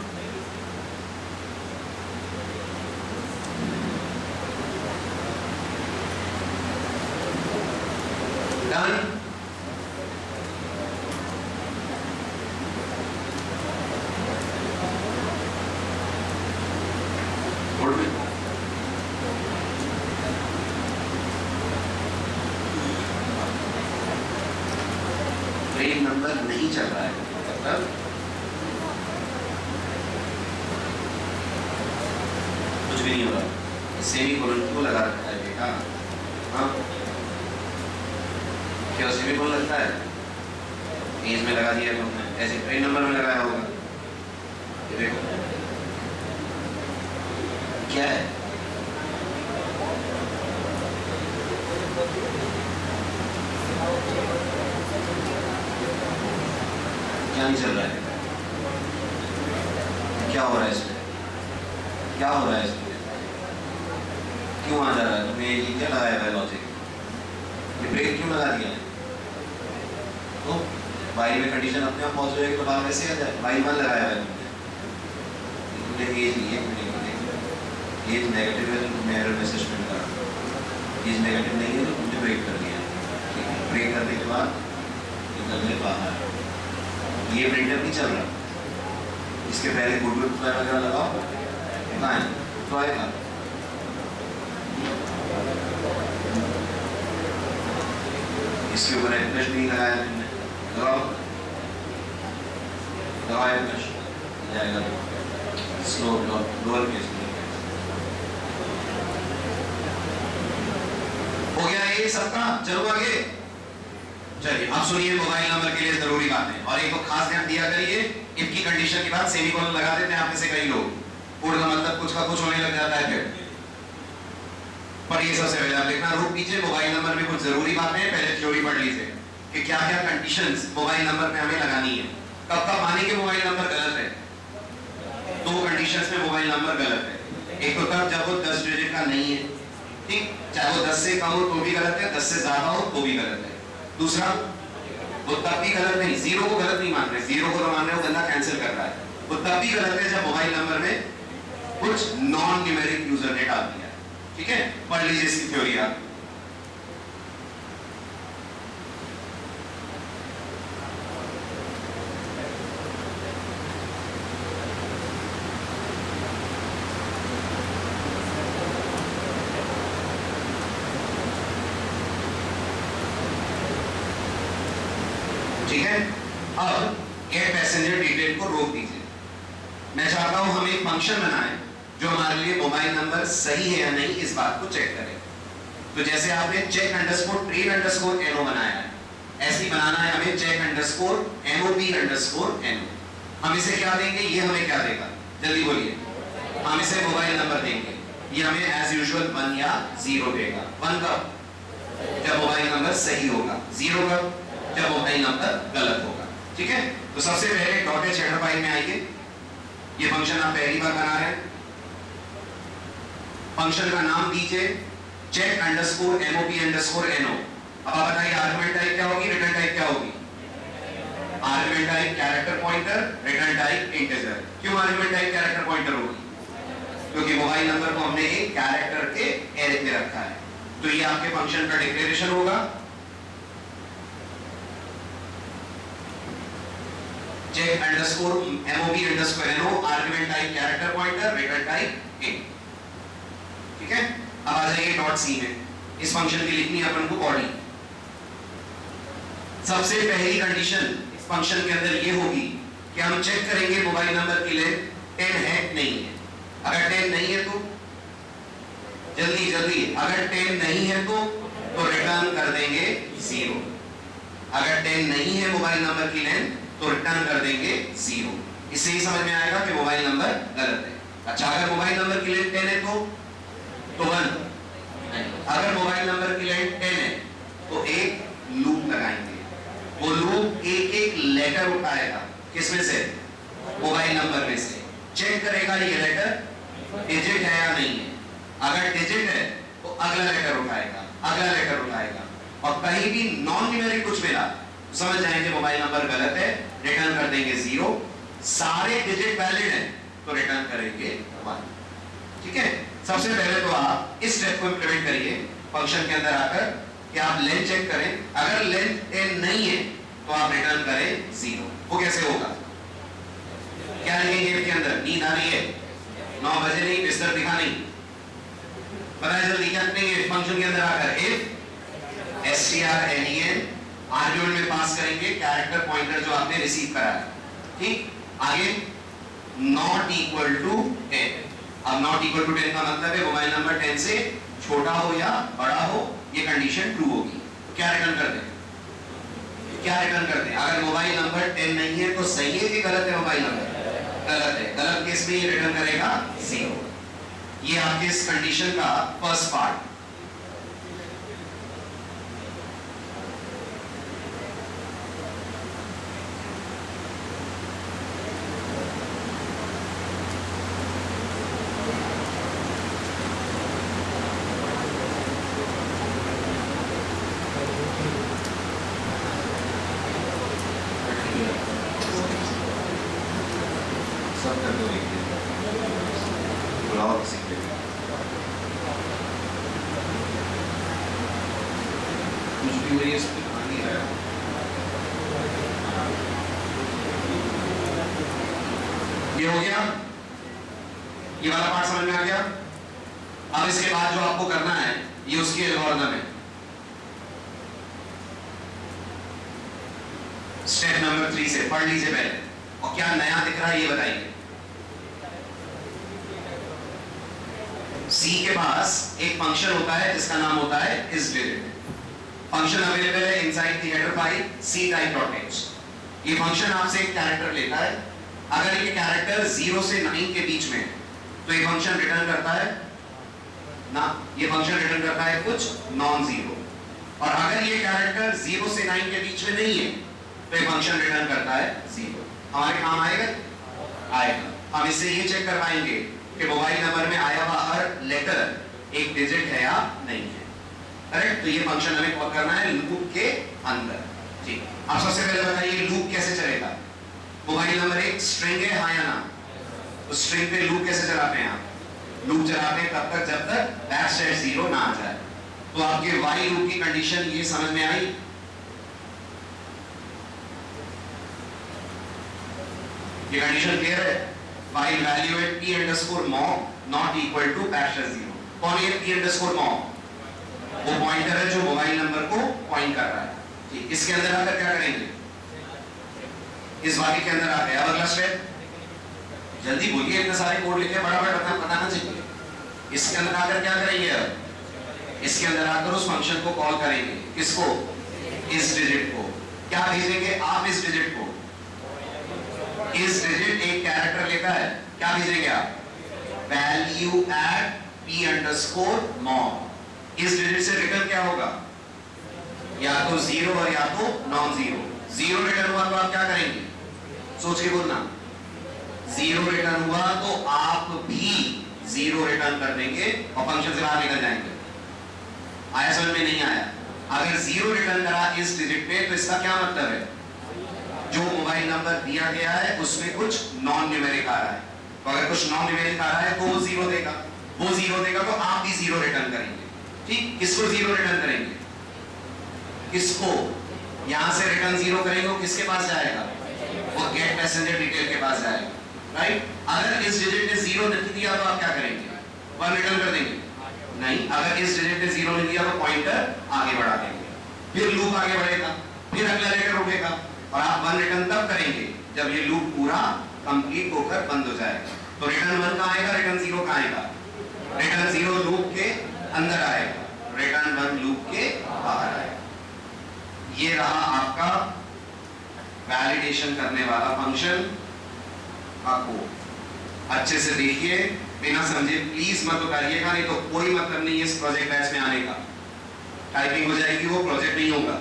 Done? Good. Train number नहीं चल रहा है, मतलब कुछ भी नहीं हो रहा। सेमीकोलन क्यों लगा रखा है बेटा? हाँ क्या सेमीकोलन लगता है? एज में लगा दिया तुमने, ऐसे ट्रेन नंबर में लगाया होगा। ये देखो क्या है, क्या नहीं चल रहा है? क्या हो रहा है इसमें? क्या हो रहा है इसमें? क्यों आ जा रहा है? तुमने ये क्या लगाया है लॉजिक? ये ब्रेक क्यों लगा दिया है? तो वाइल में कंडीशन अपने आप पहुंच जाएगी तो बाहर कैसे आ जाए? वाइल वन लगाया है तुमने, एज नहीं है, एज नेगेटिव है तो तुमने एरर मैसेज प्रिंट करा, एज नेगेटिव नहीं है तो तुमने ब्रेक कर दिया। ठीक है, ब्रेक करने के बाद निकल गए बाहर। ये प्रिंटर नहीं चल रहा, इसके पहले गुड वगैरह लगाओ, कहाँ है तो आएगा। इसके ऊपर एप्लिकेशन नहीं लगाया तुमने, लगाओ लगाओ एप्लिकेशन जाएगा स्लो लोअर केस में। हो गया ये सबका? चलो आगे। चलिए अब सुनिए मोबाइल नंबर के लिए जरूरी बातें, और एक तो खास ध्यान दिया करिए, इफ की कंडीशन के बाद सेमीकोलन लगा देते हैं आप में से कई लोग, कोड का मतलब कुछ का कुछ होने लग जाता है फिर। पर ये सबसे पहले आप लिखना रोक दीजिए, मोबाइल नंबर में कुछ जरूरी बातें हैं, पहले थ्योरी पढ़ लीजिए कि क्या क्या कंडीशंस मोबाइल नंबर में हमें लगानी है। कब कब माने कि मोबाइल नंबर गलत है? दो कंडीशंस में मोबाइल नंबर गलत है। एक तो तब जब वो 10 डिजिट का नहीं है, ठीक, चाहे वो 10 से कम हो तो भी गलत है, 10 से ज्यादा हो तो भी गलत है। दूसरा, वो तब भी गलत नहीं, जीरो को गलत नहीं मान रहे, जीरो को तो मान रहे हो गंदा कैंसिल कर रहा है, वो तब भी गलत है जब मोबाइल नंबर में कुछ नॉन न्यूमेरिक यूजर ने डाल दिया। ठीक है, पढ़ लीजिए इसकी थ्योरी आप। ठीक है, अब गेट पैसेंजर डिटेल को रोक दीजिए। मैं चाहता हूं हम एक फंक्शन बनाएं जो हमारे लिए मोबाइल नंबर सही है या नहीं इस बात को चेक करे। तो जैसे आपने चेक अंडरस्कोर ट्रेन अंडरस्कोर एनो बनाया है, ऐसे ही बनाना है हमें चेक अंडरस्कोर एनओबी अंडरस्कोर एनो। हम इसे क्या देंगे, ये हमें क्या देगा, जल्दी बोलिए। हम इसे मोबाइल नंबर देंगे, ये हमें एज यूजुअल 1 या 0 देगा। 1 कब, जब मोबाइल नंबर सही होगा, 0 कब, जब मोबाइल नंबर गलत होगा। ठीक है, तो सबसे पहले डॉटेड हेडर फाइल में आइए, ये फंक्शन आप पहली बार बना रहे हैं। फंक्शन का नाम दीजिए चेक अंडरस्कोर एमओपी अंडरस्कोर एनो। अब आप बताइए आर्गुमेंट टाइप क्या होगी, रिटर्न टाइप क्या होगी? Argument type character pointer, return type integer. क्यों आर्गुमेंट टाइप कैरेक्टर पॉइंटर होगी? क्योंकि मोबाइल नंबर को हमने एक कैरेक्टर के एरे में रखा है। तो ये आपके फंक्शन का डिक्लेरेशन होगा, check underscore MOB underscore eno, argument type character pointer, return type int. ठीक है, अब आ जाइए डॉट सी में, इस फंक्शन की लिखनी है अपन को बॉडी। सबसे पहली कंडीशन इस फंक्शन के अंदर ये होगी कि हम चेक करेंगे मोबाइल नंबर की लेंथ 10 है नहीं है। अगर 10 नहीं है तो जल्दी जल्दी, अगर 10 नहीं है तो रिटर्न कर देंगे 0। अगर 10 नहीं है मोबाइल नंबर की लेंथ तो रिटर्न कर देंगे 0। इससे ही समझ में आएगा कि मोबाइल नंबर गलत है। अच्छा, अगर मोबाइल नंबर की लेंथ 10 है तो 1। अगर मोबाइल नंबर की लेंथ 10 है तो एक लूप लगाएंगे, वो लूप एक एक लेटर उठाएगा, किसमें से, मोबाइल नंबर में से, चेक करेगा ये लेटर डिजिट है या नहीं है। अगर डिजिट है तो अगला लेटर उठाएगा, अगला लेटर उठाएगा, और कहीं भी नॉन न्यूमेरिक कुछ मिला समझ जाएंगे मोबाइल नंबर गलत है, रिटर्न कर देंगे 0। सारे डिजिट वैलिड हैं तो रिटर्न करेंगे 1। ठीक है, सबसे पहले तो आप इस स्टेप को इंप्लीमेंट करिए फंक्शन के अंदर आकर कि आप लेंथ चेक करें। अगर लेंथ 10 नहीं है तो आप रिटर्न करें 0। वो कैसे होगा, क्या लिखेंगे इसके अंदर, नींद आ रही है, 9 बजे नहीं, बिस्तर दिखा नहीं, बताइए जल्दी क्या करेंगे फंक्शन के अंदर आकर, इफ stren आर्ग्यूमेंट में पास करेंगे कैरेक्टर पॉइंटर जो आपने रिसीव करा है। ठीक, आगे नॉट इक्वल टू 10। अब नॉट इक्वल टू 10 का मतलब है मोबाइल नंबर 10 से छोटा हो या बड़ा हो, ये कंडीशन ट्रू होगी। तो क्या रिटर्न कर दें, क्या रिटर्न कर दें? अगर मोबाइल नंबर 10 नहीं है तो सही है कि गलत है, मोबाइल नंबर गलत है, गलत केस में ये रिटर्न करेगा 0। ये आपके इस कंडीशन का फर्स्ट पार्ट। ये हो गया, ये वाला पार्ट समझ में आ गया। अब इसके बाद जो आपको करना है ये उसकी एल्गोरिथम है। स्टेप नंबर 3 से पढ़ लीजिए पहले, और क्या नया दिख रहा है ये बताइए। सी के पास एक फंक्शन होता है जिसका नाम होता है isDigit, फंक्शन अवेलेबल है inside the header file C type dot H. ये फंक्शन आपसे एक कैरेक्टर लेता है, अगर ये कैरेक्टर 0 से 9 के बीच में है तो ये फंक्शन रिटर्न करता है ना, ये फंक्शन रिटर्न करता है कुछ नॉन जीरो। और अगर ये कैरेक्टर 0 से 9 के बीच में नहीं है तो ये फंक्शन रिटर्न करता है 0। हमारे काम आएगा आएगा। हम इससे ये चेक करवाएंगे कि मोबाइल नंबर में आया हुआ हर लेटर एक डिजिट है या नहीं है, करेक्ट। तो ये फंक्शन हमें कॉल करना है लूप के अंदर। ठीक, अब सबसे पहले बताइए लूप कैसे चलेगा। मोबाइल नंबर एक स्ट्रिंग है, हाँ या ना, तो स्ट्रिंग पे लूप कैसे चलाते हैं आप? लूप चलाते हैं तब तक जब तक \0 ना आ जाए। तो आपके वाइल लूप की कंडीशन ये समझ में आई? ये कंडीशन क्लियर है? While value at p_mob not equal to \0। कौन है p_mob? वो पॉइंटर है जो मोबाइल नंबर को पॉइंट कर रहा है। ठीक, इसके अंदर आकर क्या करेंगे? इस वाक्य के अंदर आ गया अगला स्टेप, जल्दी बोलिए, इतने सारे कोड लिखे बड़ा बताना चाहिए। इसके अंदर आकर क्या करेंगे? अब इसके अंदर आकर उस फंक्शन को कॉल करेंगे। किसको? इस डिजिट को। क्या भेजेंगे आप इस डिजिट को? इस डिजिट एक कैरेक्टर लेता है, क्या भेजेंगे आप? Value at p_mob। इस डिजिट से रिटर्न क्या होगा? या तो 0 और या तो नॉन जीरो। 0 रिटर्न हुआ तो आप क्या करेंगे? सोच के बोलना। 0 रिटर्न हुआ तो आप भी 0 रिटर्न कर देंगे और फंक्शन से बाहर निकल जाएंगे। आया समझ में? नहीं आया? अगर 0 रिटर्न करा इस डिजिट पे तो इसका क्या मतलब है? जो मोबाइल नंबर दिया गया है उसमें कुछ नॉन न्यूमेरिक आ रहा है। तो अगर कुछ नॉन न्यूमेरिक आ रहा है तो वो 0 देगा, वो 0 देगा तो आप भी 0 रिटर्न करेंगे। ठीक, किसको 0 रिटर्न करेंगे? किसको? यहां से रिटर्न 0 करेंगे, वो किसके पास जाएगा? वो गेट पैसेंजर डिटेल के पास जाएगा, राइट। अगर इस डिजिट ने 0 नहीं दिया तो आप क्या करेंगे? 1 रिटर्न कर देंगे? नहीं, अगर इस डिजिट ने 0 नहीं दिया तो पॉइंटर आगे बढ़ा देंगे, फिर लूप आगे बढ़ेगा, फिर अगला लेटर रुकेगा और आप 1 रिटर्न तब करेंगे जब ये लूप पूरा कंप्लीट होकर बंद हो जाएगा। तो रिटर्न 1 कहां आएगा? रिटर्न 0 कहां आएगा? रिटर्न 0 लूप के अंदर आएगा, रिटर्न 1 लूप के बाहर आएगा। ये रहा आपका वैलिडेशन करने वाला फंक्शन का कोड। अच्छे से देखिए, बिना समझे प्लीज मत उतारिएगा, नहीं तो कोई मतलब नहीं है इस प्रोजेक्ट बैच में आने का। टाइपिंग हो जाएगी, वो प्रोजेक्ट नहीं होगा।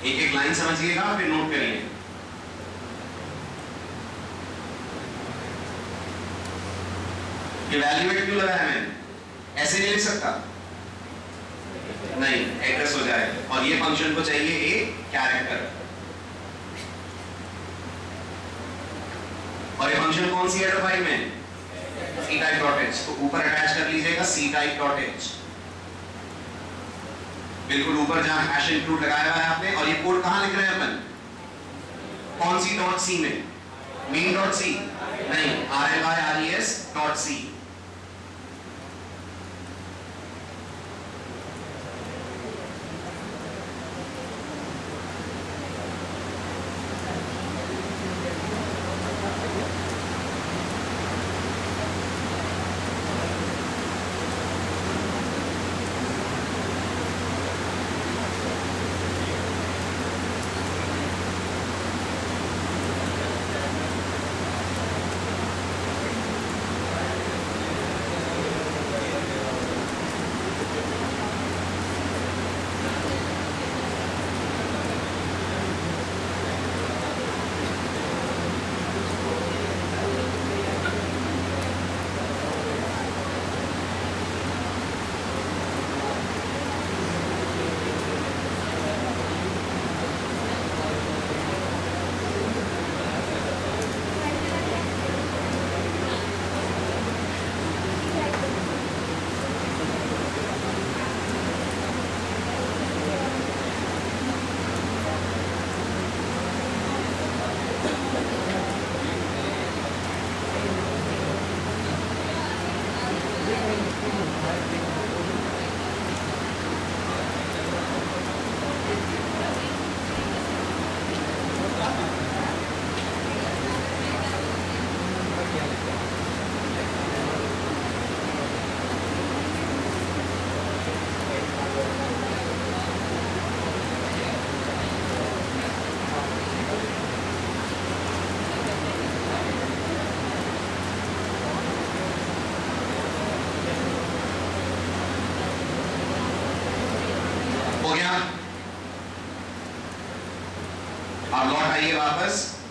एक एक लाइन समझिएगा फिर नोट करिए। इवैल्यूएट क्यों लगाया मैंने? ऐसे नहीं लिख सकता, नहीं, एड्रेस हो जाएगा। और ये फंक्शन को चाहिए एक कैरेक्टर, और ये फंक्शन कौन सी हेडर फाइल में? ctype.h। तो ऊपर अटैच कर लीजिएगा ctype.h, बिल्कुल ऊपर जहां हैश इंक्लूड लगाया हुआ है आपने। और ये कोड कहां लिख रहे हैं अपन? कौन सी .c में? main.c नहीं, rlis.c।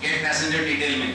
गेट पैसेंजर डिटेल में।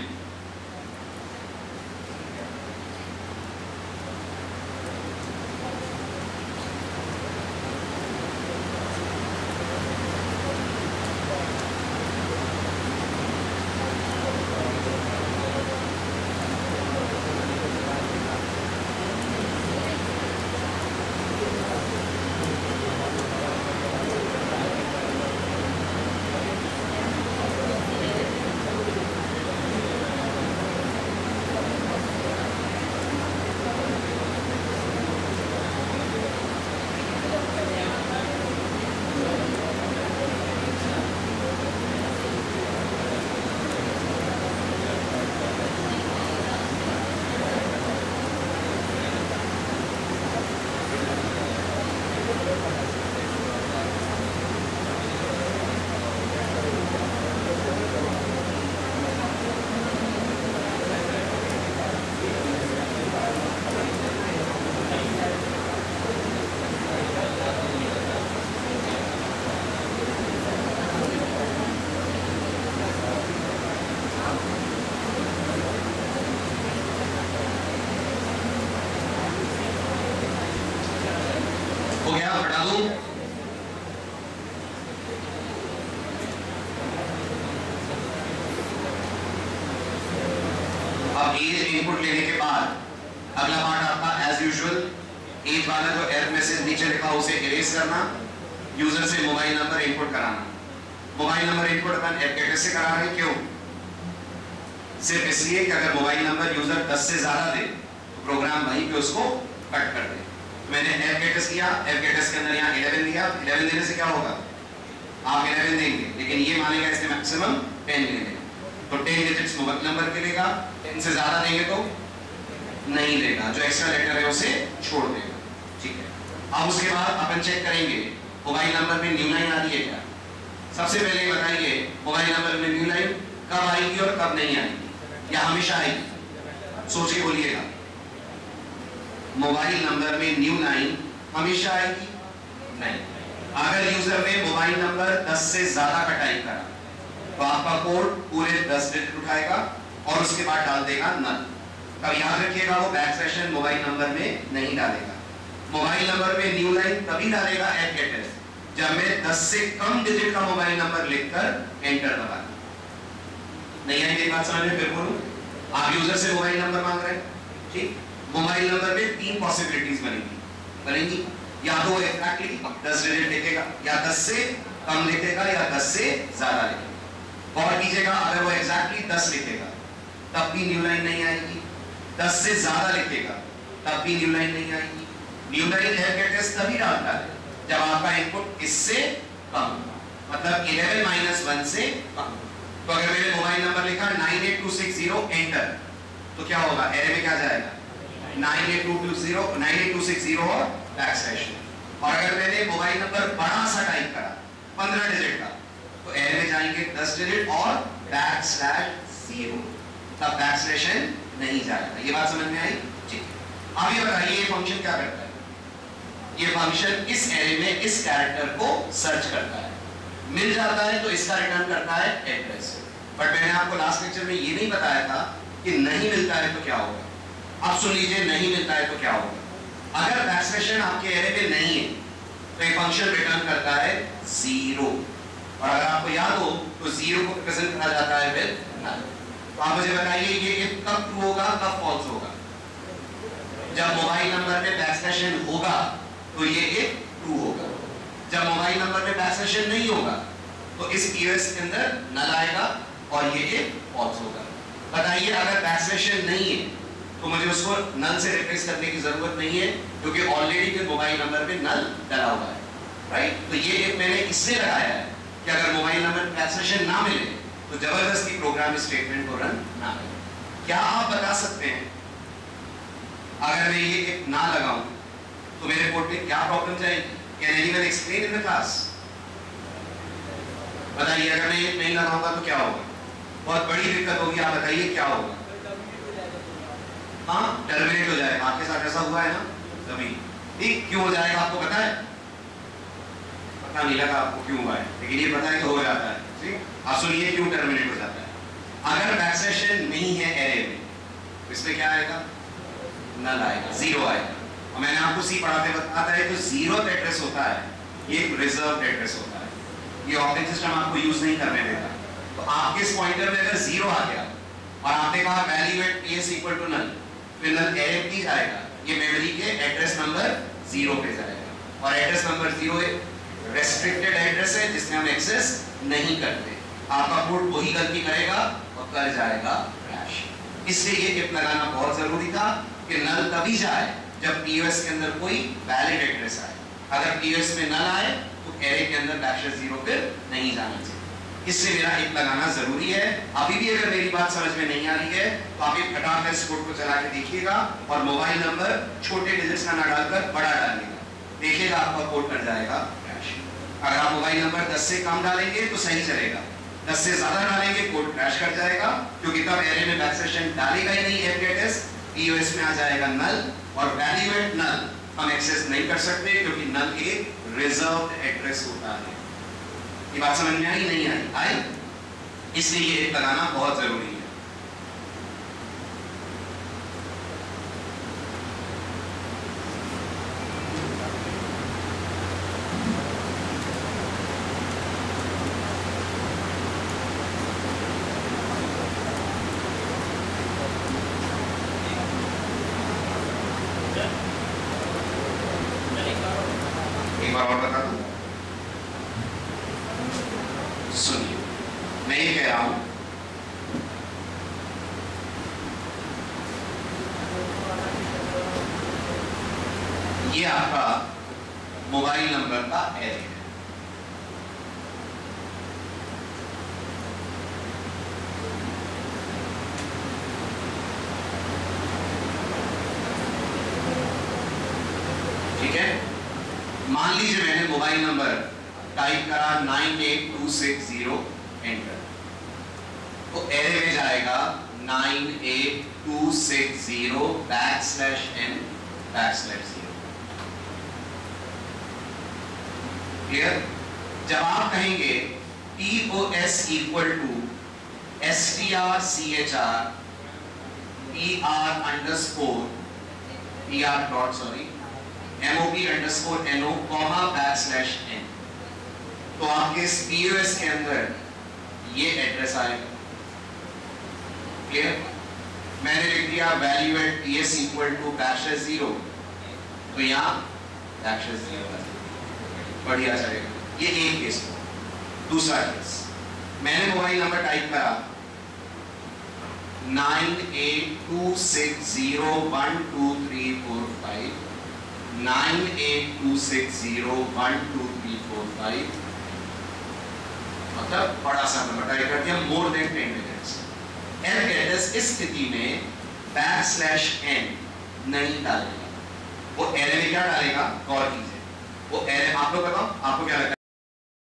हो गया, हटा दूं। अब एज इनपुट लेने के बाद अगला पार्ट आपका एज यूजुअल एज वाला जो एरर मैसेज नीचे लिखा उसे इरेज करना, यूजर से मोबाइल नंबर इनपुट कराना। मोबाइल नंबर इनपुट अपन एफकेटेस से करा रहे हैं, क्यों? सिर्फ इसलिए कि अगर मोबाइल नंबर यूजर 10 से ज्यादा दे तो प्रोग्राम वहीं पे उसको कट कर दे। मैंने एफकेटेस किया, एफकेटेस के अंदर यहाँ 11 दिया, 11 देने से क्या होगा? आप 11 देंगे, लेकिन ये मानेगा इसने मैक्सिमम 10 देंगे, तो 10 डिजिट्स मोबाइल नंबर के लेगा। 10 से ज्यादा देंगे तो नहीं लेगा, जो एक्स्ट्रा लेटर है उसे छोड़ देगा। ठीक है, अब उसके बाद अपन चेक करेंगे मोबाइल नंबर में न्यू लाइन आ रही है क्या। सबसे पहले बताइए मोबाइल नंबर में न्यू लाइन कब आएगी और कब नहीं आएगी, या हमेशा आएगी? सोच के बोलिएगा। मोबाइल नंबर में न्यू लाइन हमेशा आएगी? नहीं। अगर यूजर ने मोबाइल नंबर 10 से ज्यादा का टाइप करा तो आपका कोड पूरे 10 डिजिट उठाएगा और उसके बाद डाल देगा नल। अब याद रखिएगा वो बैकस्लैश मोबाइल नंबर में नहीं डालेगा। मोबाइल नंबर में न्यू लाइन तभी डालेगा एफकेटेस जब मैं 10 से कम डिजिट का मोबाइल नंबर लिखकर एंटर दबा। नहीं आई मेरी बात समझ में? फिर बोलूं, आप यूजर से मोबाइल नंबर मांग रहे हैं, ठीक? मोबाइल नंबर में 3 पॉसिबिलिटीज बनेगी, या तो वो एग्जैक्टली 10 डिजिट लिखेगा, या 10 से कम लिखेगा, या 10 से ज्यादा लिखेगा। और कीजिएगा अगर वो एग्जैक्टली 10 लिखेगा तब भी न्यू लाइन नहीं आएगी, 10 से ज्यादा लिखेगा तब भी न्यू लाइन नहीं आएगी। न्यू लाइन एफकेटेस तभी डालता है जब आपका इनपुट इससे कम, मतलब 11 - 1 से कम। तो अगर मैंने मोबाइल नंबर लिखा 98260 एंटर, तो क्या होगा? एरे में क्या जाएगा? 98260 और बैकस्लैश। और अगर मैंने मोबाइल नंबर बड़ा सा टाइप करा 15 डिजिट का, तो एरे में जाएंगे 10 डिजिट और /0, तब बैकस्लैश नहीं जाएगा। ये बात समझ में आई? ठीक है। अब ये बताइए ये फंक्शन क्या करता है? ये फंक्शन इस एरे में इस कैरेक्टर को सर्च करता है, मिल जाता है तो इसका रिटर्न करता है एड्रेस। बट मैंने आपको लास्ट लेक्चर में ये नहीं बताया था कि नहीं मिलता है तो क्या होगा। अब सुन लीजिए, नहीं मिलता है तो क्या होगा। अगर बैकस्लैश आपके एरे में नहीं है तो ये फंक्शन रिटर्न करता है 0, और अगर आपको याद हो तो 0 को रिप्रेजेंट करा जाता है विद नल। तो आप मुझे बताइए ये कब ट्रू होगा, कब फॉल्स होगा? जब मोबाइल नंबर में बैकस्लैश होगा तो ये एक ट्रू होगा। जब मोबाइल नंबर में बैकस्लैश नहीं होगा तो इस पीओएस के अंदर नल आएगा और ये एक फॉल्स होगा। बताइए अगर बैकस्लैश नहीं है तो मुझे उसको नल से रिप्लेस करने की जरूरत नहीं है, क्योंकि ऑलरेडी के मोबाइल नंबर पे नल डला हुआ है, राइट? तो ये एक मैंने इससे लगाया है कि अगर मोबाइल नंबर बैकस्लैश ना मिले तो जबरदस्ती प्रोग्राम स्टेटमेंट को रन ना करे। क्या आप बता सकते हैं अगर मैं ये एक ना लगाऊं तो मेरे कोड में क्या प्रॉब्लम जाएगी? Can anyone explain in the class? बताइए अगर मैं ये नहीं लगाऊंगा तो क्या होगा? बहुत बड़ी दिक्कत होगी। आप बताइए क्या होगा? हाँ, टर्मिनेट हो जाएगा। आपके साथ ऐसा हुआ है ना कभी? ठीक, क्यों हो जाएगा आपको पता है? पता नहीं लगा आपको क्यों हुआ है, लेकिन ये पता है कि हो जाता है। ठीक, आप सुनिए क्यों टर्मिनेट हो जाता है। बैकस्लैश एन नहीं है एरे में, तो इसमें क्या आएगा? नल आएगा, जीरो आएगा। और मैंने आपको सी पढ़ाते बताता है, तो जीरो एड्रेस होता है, ये रिजर्व एड्रेस होता है, ये ऑपरेटिंग सिस्टम आपको यूज नहीं करने देता। तो आपके इस पॉइंटर में अगर जीरो आ गया और आपने कहा value at ps equal to null, फिर नल एरे में जाएगा, ये मेमोरी के एड्रेस नंबर जीरो पे जाएगा, और एड्रेस नंबर जीरो एक रेस्ट्रिक्टेड एड्रेस है जिसमें हम एक्सेस नहीं करते। आपका कोड वही गलती करेगा और कर जाएगा क्रैश। इसलिए ये इफ लगाना बहुत जरूरी था कि नल तभी जाए जब पीओएस के अंदर कोई वैलिड एड्रेस आए। अगर पीओएस में नल आए तो एरे के अंदर बैकस्लैश जीरो फिर नहीं जाना चाहिए। इससे मेरा इफ लगाना जरूरी है। अभी भी अगर मेरी बात समझ में नहीं आ रही है तो आप एक फटाफट इस कोड को चला के देखिएगा और मोबाइल नंबर छोटे डिजिट्स का ना डालकर बड़ा डालिएगा, देखिएगा आपका कोड कर जाएगा क्रैश। अगर आप मोबाइल नंबर 10 से कम डालेंगे तो सही चलेगा, 10 से ज्यादा डालेंगे कोड क्रैश कर जाएगा, क्योंकि तब एरे में बैकस्लैश एन डालेगा ही नहीं, एफगेट्स पीओएस में आ जाएगा नल, और वैल्यू एट नल हम एक्सेस नहीं कर सकते क्योंकि नल एक रिजर्व्ड एड्रेस होता है। ये बात समझ में आई नहीं आई? इसलिए ये इफ लगाना बहुत जरूरी है। एक बार और बता दूं, सुनिए, मैं ये कह रहा हूं, ये आपका मोबाइल नंबर का एरे है। ठीक है, मान लीजिए मैंने मोबाइल नंबर टाइप करा 98260 एंटर, तो एरे में जाएगा 98260 बैकस्लैश n बैकस्लैश 0। क्लियर? जब आप कहेंगे POS equal to strchr MOP_NO comma backslash n, तो आपके इस POS के अंदर ये एड्रेस आएगा। क्लियर? मैंने लिख दिया value at PS equal to backslash 0, तो यहाँ बैकस्लैश 0 बढ़िया चलेगा। ये एक केस हो। दूसरा केस, मैंने मोबाइल नंबर टाइप करा 982601234 982601234 मतलब बड़ा सा नंबर टाइप कर दिया, मोर देन 10 डिजिट्स। एफगेट्स इस स्थिति में बैकस्लैश n नहीं डालेगा, वो एरे में क्या डालेगा? गौर कीजिए, वो एरे, आप लोग बताओ आपको क्या लगता है?